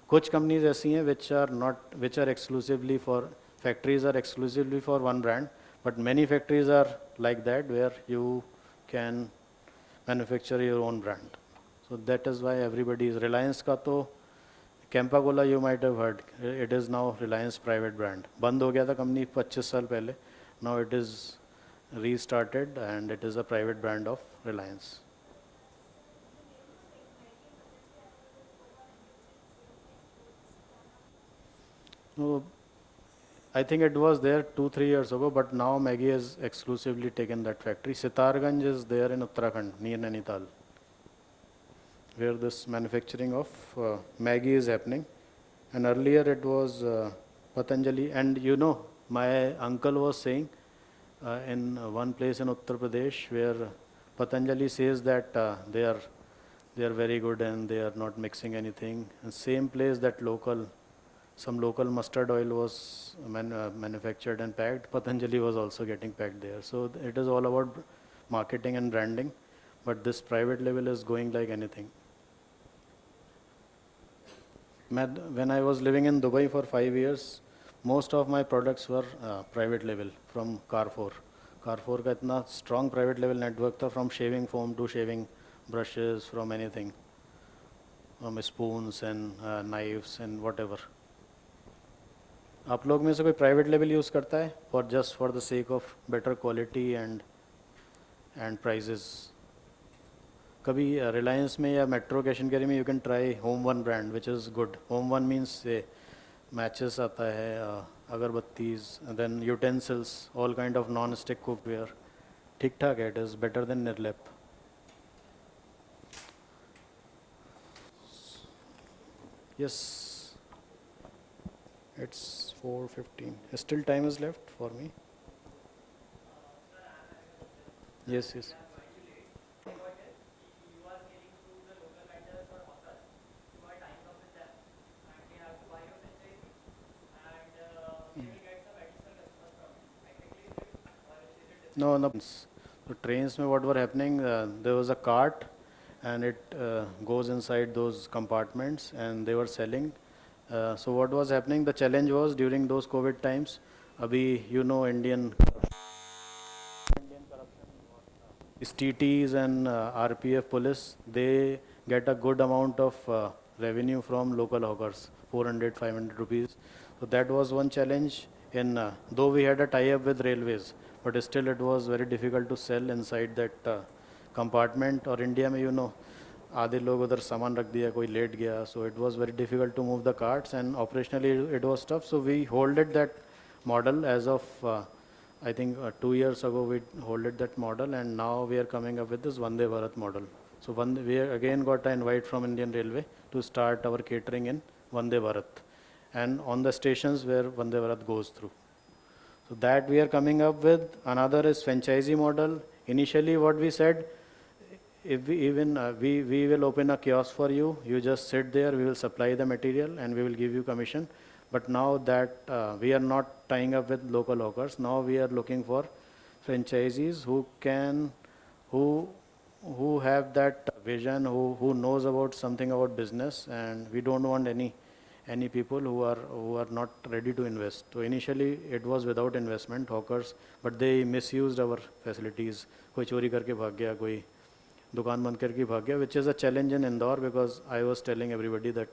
कुछ companies ऐसी हैं which are exclusively for, factories are exclusively for one brand, but many factories are like that where you can manufacture your own brand. So that is why everybody is, Reliance का तो Campa Cola you might have heard, it is now Reliance private brand. बंद हो गया था company 25 साल पहले, now it is restarted and it is a private brand of Reliance. No, I think it was there 2-3 years ago, but now Maggi has exclusively taken that factory. Sitarganj is there in Uttarakhand, near Nainital, where this manufacturing of Maggi is happening. And earlier it was Patanjali. And you know, my uncle was saying in one place in Uttar Pradesh where Patanjali says that they are very good and they are not mixing anything. And same place that some local mustard oil was manufactured and packed, Patanjali was also getting packed there. So it is all about marketing and branding, but this private label is going like anything. When I was living in Dubai for 5 years, most of my products were private label from Carrefour. Carrefour का इतना strong private label network था, from shaving foam to shaving brushes, from anything, from spoons and knives and whatever. आप लोग में से कोई private level use करता है for the sake of better quality and prices? कभी रिलायंस में या मेट्रो कैश एंड कैरी में you can try Home One brand which is good. Home One means matches आता है, अगरबत्तीज, then utensils, all kind of non stick cookware. ठीक ठाक है, it is better than Nirlep. Yes, it's 4:15. Still time is left for me. Yes. No. So trains में what were happening, there was a cart and it goes inside those compartments and they were selling. So what was happening, the challenge was during those COVID times, abhi you know Indian TTs and RPF police, they get a good amount of revenue from local hawkers, 400-500 rupees. So that was one challenge in, though we had a tie-up with railways, but still it was very difficult to sell inside that compartment. Or India mein, you know, आधे लोग उधर सामान रख दिया, कोई late गया, so it was very difficult to move the carts, and operationally it was tough. So we holded that model as of I think 2 years ago we holded that model, and now we are coming up with this Vande Bharat model. So we again got an invite from Indian Railway to start our catering in Vande Bharat, and on the stations where Vande Bharat goes through. So that we are coming up with. Another is franchisee model. Initially what we said, if we even we will open a kiosk for you, you just sit there, we will supply the material and we will give you commission. But now that we are not tying up with local hawkers, now we are looking for franchisees who can, who who have that vision, who knows about something about business, and we don't want any people who are not ready to invest. So initially it was without investment hawkers, but they misused our facilities. कोई चोरी करके भाग गया, कोई दुकान बंद करके भाग गया, which is a challenge in Indore, because I was telling everybody that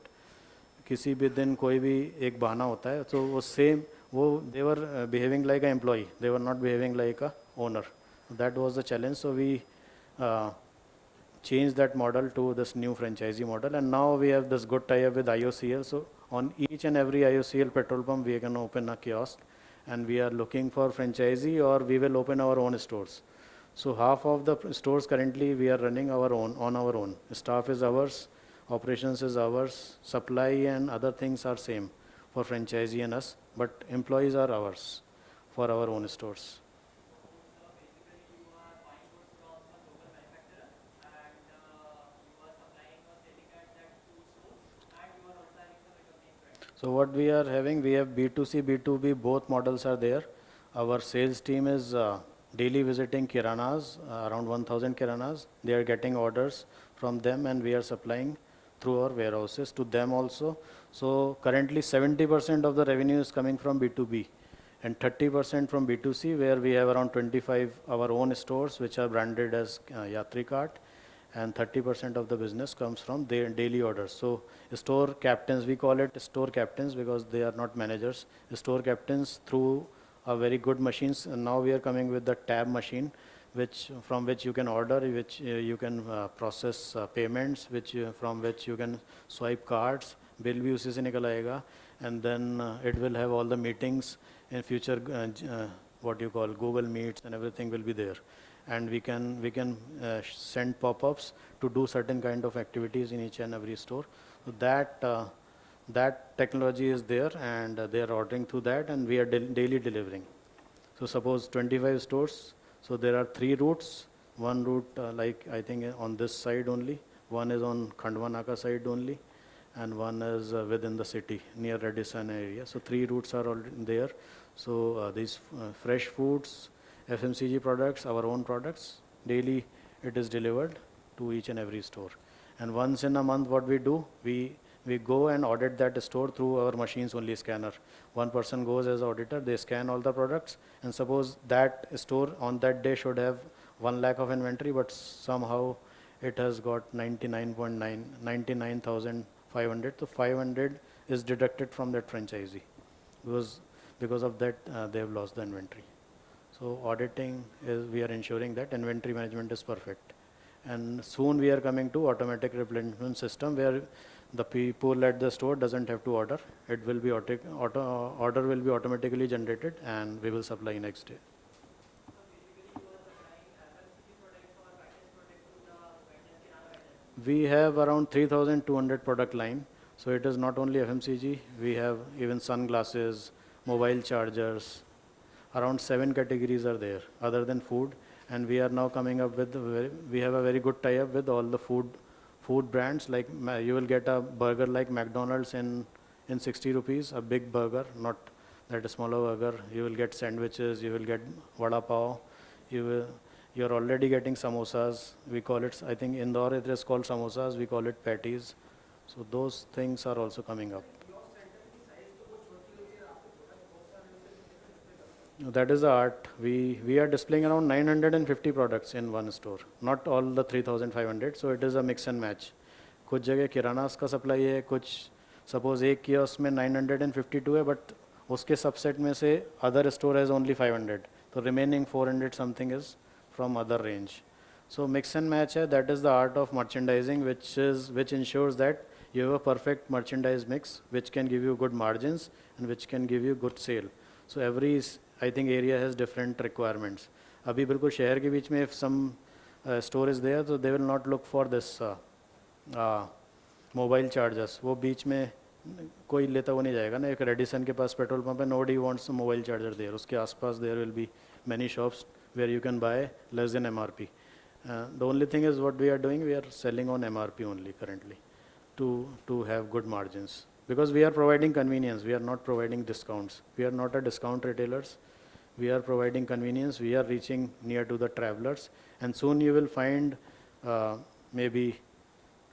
किसी भी दिन कोई भी एक बहाना होता है, so वो same वो they were behaving like an employee, they were not behaving like a owner. That was the challenge. So we changed that model to this new franchisee model, and now we have this good tie-up with IOCL. So on each and every IOCL petrol pump we can open a kiosk, and we are looking for franchisee, or we will open our own stores. So half of the stores currently we are running our own, on our own. Staff is ours, operations is ours, supply and other things are same for franchisee and us, but employees are ours for our own stores. So what we are having, we have B2C, B2B, both models are there. Our sales team is daily visiting kiranas, around 1000 kiranas. They are getting orders from them, and we are supplying through our warehouses to them also. So currently 70% of the revenue is coming from B2B and 30% from B2C, where we have around 25 our own stores which are branded as Yatri Cart, and 30% of the business comes from their daily orders. So store captains, we call it store captains because they are not managers. Store captains through a very good machines, and now we are coming with the tab machine, which from which you can order, which you can process payments, which from which you can swipe cards, bill bhi usi se nikal aayega, and then it will have all the meetings in future, what you call Google Meets, and everything will be there. And we can send pop-ups to do certain kind of activities in each and every store. So that technology is there, and they are ordering through that, and we are daily delivering. So suppose 25 stores, so there are 3 routes. One route like I think on this side only, one is on Khandwa Naka side only, and one is within the city near Radisson area. So 3 routes are already there. So these fresh foods, FMCG products, our own products, daily it is delivered to each and every store. And once in a month what we do, we go and audit that store through our machines only scanner. One person goes as auditor, they scan all the products, and suppose that store on that day should have 1 lakh of inventory, but somehow it has got 99,500. So 500 is deducted from that franchisee because of that they have lost the inventory. So auditing is, we are ensuring that inventory management is perfect. And soon we are coming to automatic replenishment system, where the people at the store doesn't have to order. It will be order will be automatically generated, and we will supply next day. We have around 3,200 product line. So it is not only FMCG, we have even sunglasses, mobile chargers, around 7 categories are there other than food. And we are now coming up with we have a very good tie-up with all the food brands. Like you will get a burger like McDonald's in 60 rupees, a big burger, not that a smaller burger. You will get sandwiches, you will get vada pav, you're already getting samosas. We call it, I think in Indore it is called samosas, we call it patties. So those things are also coming up. That is the art. We are displaying around 950 products in one store, not all the 3,500. So it is a mix and match. कुछ जगह किरानास का supply है, कुछ suppose एक kiosk में 952 है, but उसके subset में से अदर स्टोर हैज़ ओनली 500, तो remaining 400 something is from other range. So mix and match hai, that is the art of merchandising, which ensures that you have a perfect merchandise mix, which can give you good margins and which can give you good sale. So every I think area has different requirements. अभी बिल्कुल शहर के बीच में if some store is there, so they will not look for this mobile chargers. वो बीच में कोई लेता हुआ नहीं जाएगा ना. एक रेडिसन के पास पेट्रोल पंप है, nobody wants a mobile charger there. उसके आसपास there will be many shops where you can buy less than MRP. The only thing is what we are doing, we are selling on MRP only currently to have good margins. Because we are providing convenience, we are not providing discounts. We are not a discount retailers. We are providing convenience. We are reaching near to the travelers. And soon you will find maybe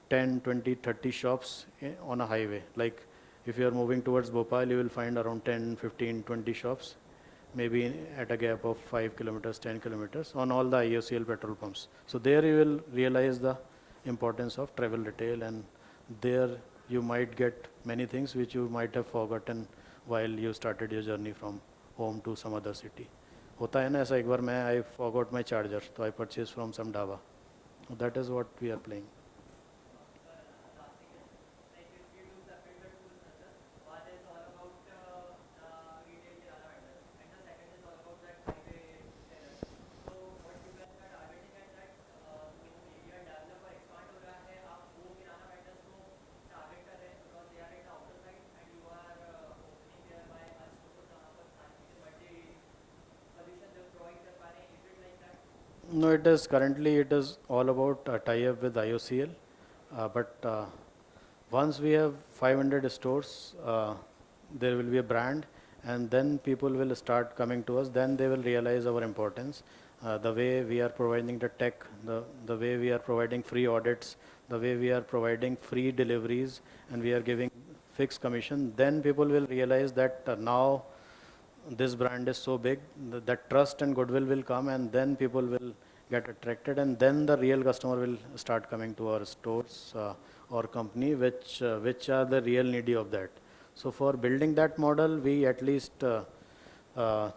10, 20, 30 shops on a highway. Like if you are moving towards Bhopal, you will find around 10, 15, 20 shops, maybe at a gap of 5 kilometers, 10 kilometers on all the IOCL petrol pumps. So there you will realize the importance of travel retail, and there you might get many things which you might have forgotten while you started your journey from home to some other city. होता है ना ऐसा. एक बार मैं I forgot my charger, so I purchased from some dhaba. That is what we are playing. No, it is currently it is all about tie-up with IOCL, but once we have 500 stores, there will be a brand, and then people will start coming to us. Then they will realize our importance. The way we are providing the tech, the way we are providing free audits, the way we are providing free deliveries, and we are giving fixed commission. Then people will realize that now this brand is so big that trust and goodwill will come, and then people will get attracted, and then the real customer will start coming to our stores or company, which are the real needy of that. So for building that model, we at least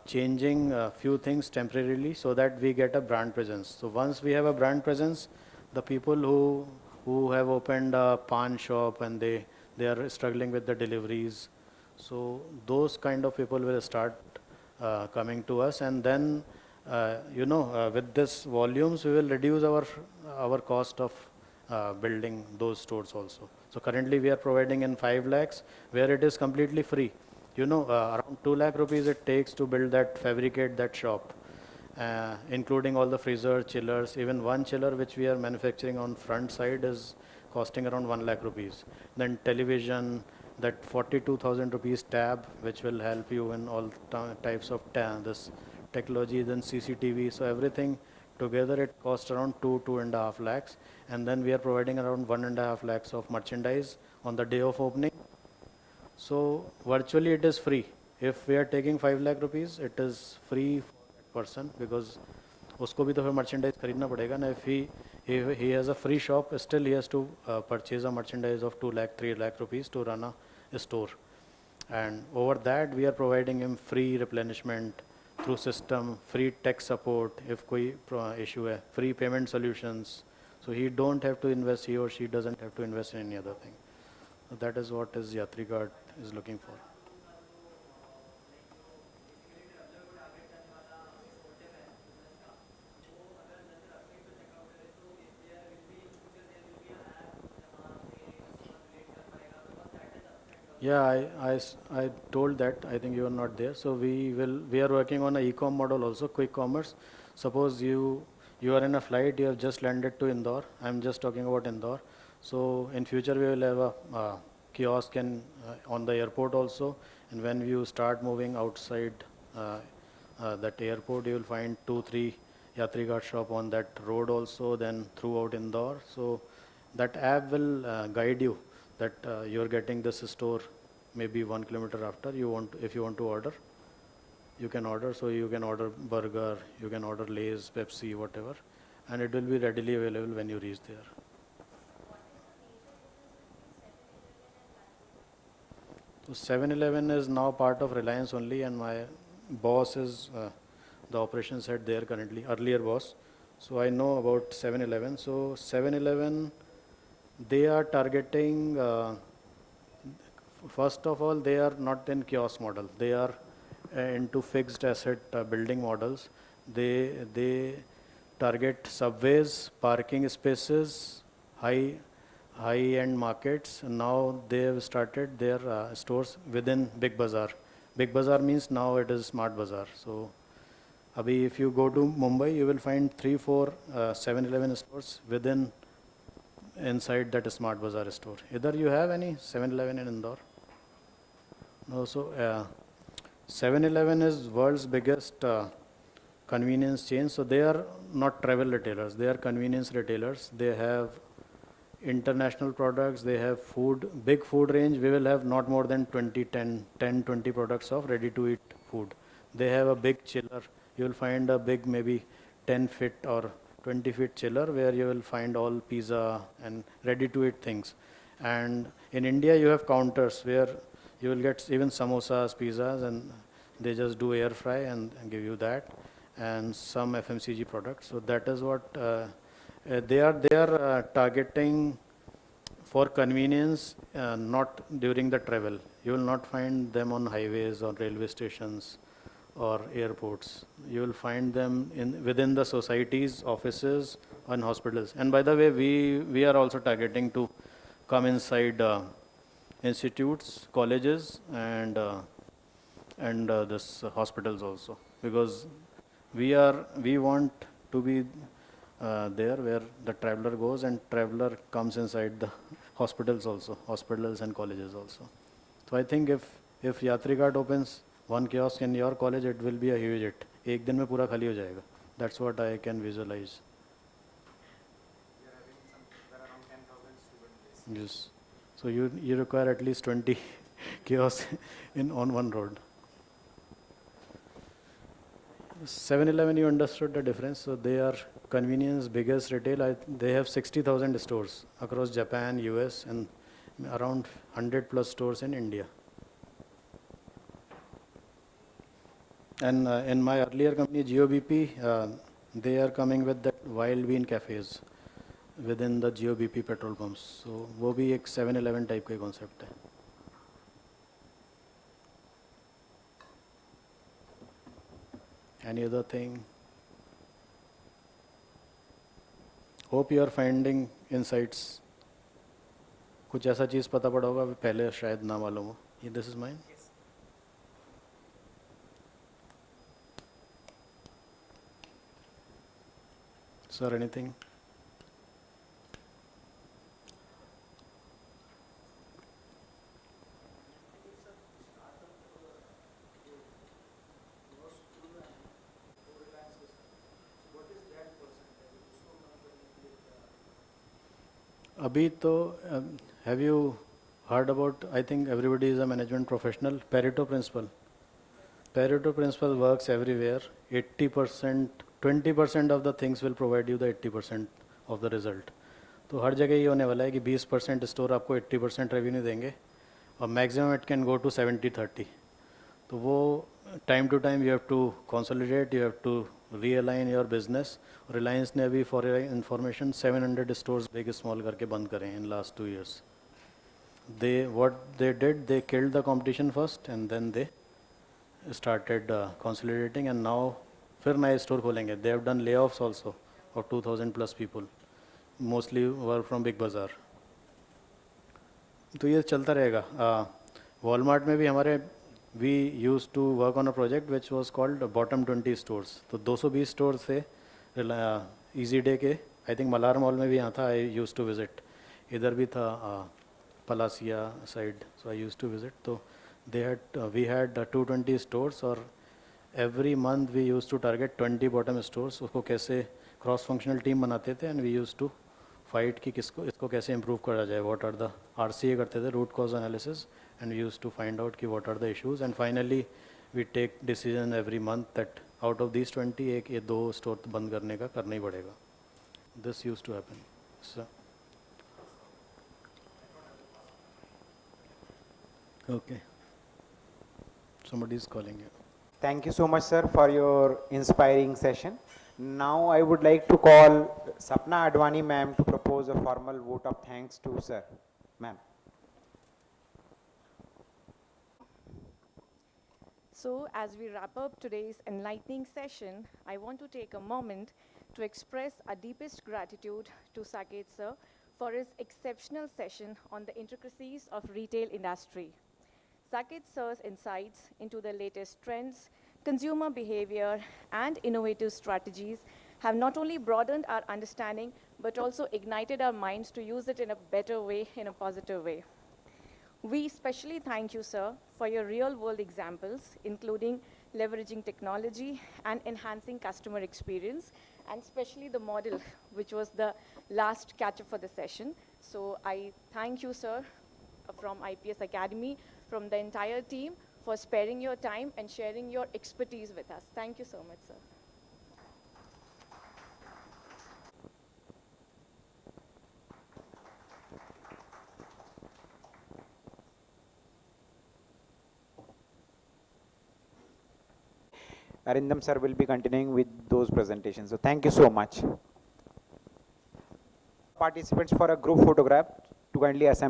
changing a few things temporarily so that we get a brand presence. So once we have a brand presence, the people who have opened a pawn shop and they are struggling with the deliveries, so those kind of people will start coming to us, and then with this volumes we will reduce our cost of building those stores also. So currently we are providing in 5 lakhs where it is completely free. Around 2 lakh rupees it takes to build that, fabricate that shop, including all the freezer, chillers. Even one chiller which we are manufacturing on front side is costing around 1 lakh rupees. Then television, that 42,000 rupees tab, which will help you in all types of this technology, then CCTV. So everything together it costs around 2.5 lakhs, and then we are providing around 1.5 lakhs of merchandise on the day of opening. So virtually it is free. If we are taking 5 lakh rupees, it is free for that person, because उसको भी तो फिर merchandise खरीदना पड़ेगा ना. If he has a free shop, still he has to purchase a merchandise of 2 lakh, 3 lakh rupees to run a store. And over that we are providing him free replenishment through system, free tech support if कोई issue है, free payment solutions. So he or she doesn't have to invest in any other thing. So that is what is Yatrigard is looking for. Yeah, I told that. I think you are not there. So we are working on a e-com model also, quick commerce. Suppose you are in a flight, you have just landed to Indore. I'm just talking about Indore. So in future we will have a kiosk on the airport also. And when you start moving outside that airport, you will find 2-3 Yatrigard shop on that road also, then throughout Indore. So that app will guide you that you are getting this store maybe 1 kilometer after. If you want to order, you can order. So you can order burger, you can order Lay's, Pepsi, whatever, and it will be readily available when you reach there. So 7-Eleven is now part of Reliance only, and my boss is the operations head there currently, earlier boss. So I know about 7-Eleven. So 7-Eleven, they are targeting, first of all, they are not in kiosk model. They are into fixed asset building models. They target subways, parking spaces, high high-end markets. And now they have started their stores within Big Bazaar. Big Bazaar means now it is Smart Bazaar. So Abhi, if you go to Mumbai, you will find 3-4 7-Eleven stores within inside that Smart Bazaar store. Either you have any 7-Eleven in Indore? No, so 7-Eleven is world's biggest convenience chain. So they are not travel retailers, they are convenience retailers. They have international products, they have food, big food range. We will have not more than 20 products of ready to eat food. They have a big chiller. You will find a big, maybe 10 feet or 20 feet chiller where you will find all pizza and ready to eat things. And in India you have counters where you will get even samosas, pizzas, and they just do air fry and give you that, and some FMCG products. So that is what they are targeting for convenience, not during the travel. You will not find them on highways or railway stations or airports. You will find them within the societies, offices, and hospitals. And by the way, we are also targeting to come inside institutes, colleges, and this hospitals also, because we want to be there where the traveler goes, and traveler comes inside the hospitals also, hospitals and colleges also. So I think if Yatri Cart opens one kiosk in your college, it will be a huge hit. एक दिन में पूरा खाली हो जाएगा. That's what I can visualize. Yes. So you require at least 20 kiosks on one road. 7-Eleven, you understood the difference. So they are convenience, biggest retail. They have 60,000 stores across Japan, US, and around 100 plus stores in India. And in my earlier company, GOBP, they are coming with that wild bean cafes within the GOBP petrol pumps. So वो भी एक 7-Eleven type का concept है. Any other thing? Hope you are finding insights. कुछ ऐसा चीज़ पता पड़ा होगा पहले शायद ना मालूम हो. This is mine. Sir, anything? अभी तो have you heard about, I think everybody is a management professional, Pareto principle. Pareto principle works everywhere. 80%, 20% of the things will provide you the 80% of the result. तो हर जगह ये होने वाला है कि 20% store आपको 80% रेवेन्यू देंगे और maximum it can go to 70-30. तो वो time to time you have to consolidate, you have to realign your business. Reliance ने अभी for information 700 stores big small करके बंद करे in last 2 years. What they did, they killed the competition first and then they started consolidating, and now फिर नए store खोलेंगे. They have done layoffs also of 2000 plus people, mostly were from Big Bazaar. तो ये चलता रहेगा. Walmart में भी हमारे we used to work on a project which was called bottom 20 stores. तो 220 stores थे easy day के. I think मलार मॉल में भी यहाँ था. I used to visit. इधर भी था Palacia side, so I used to visit. So they had we had 220 stores, और every month we used to target 20 bottom stores. उसको कैसे cross functional team बनाते थे, and we used to fight कि किसको इसको कैसे improve करा जाए. What are the RCA करते थे, root cause analysis, and we used to find out कि what are the issues, and finally we take decision every month that out of these 20 एक ये 2 store बंद करने का करना ही पड़ेगा. This used to happen. So, okay. Somebody is calling you. Thank you so much, sir, for your inspiring session. Now I would like to call Sapna Advani ma'am to propose a formal vote of thanks to sir. Ma'am. So, as we wrap up today's enlightening session, I want to take a moment to express our deepest gratitude to Saket sir for his exceptional session on the intricacies of retail industry. Saket sir's insights into the latest trends, consumer behavior, and innovative strategies have not only broadened our understanding but also ignited our minds to use it in a better way, in a positive way. We especially thank you, sir, for your real-world examples, including leveraging technology and enhancing customer experience, and especially the model, which was the last catch-up for the session. So I thank you, sir, from IPS Academy, from the entire team, for sparing your time and sharing your expertise with us. Thank you so much, sir. Arindam sir will be continuing with those presentations. So thank you so much. Participants for a group photograph to kindly assemble.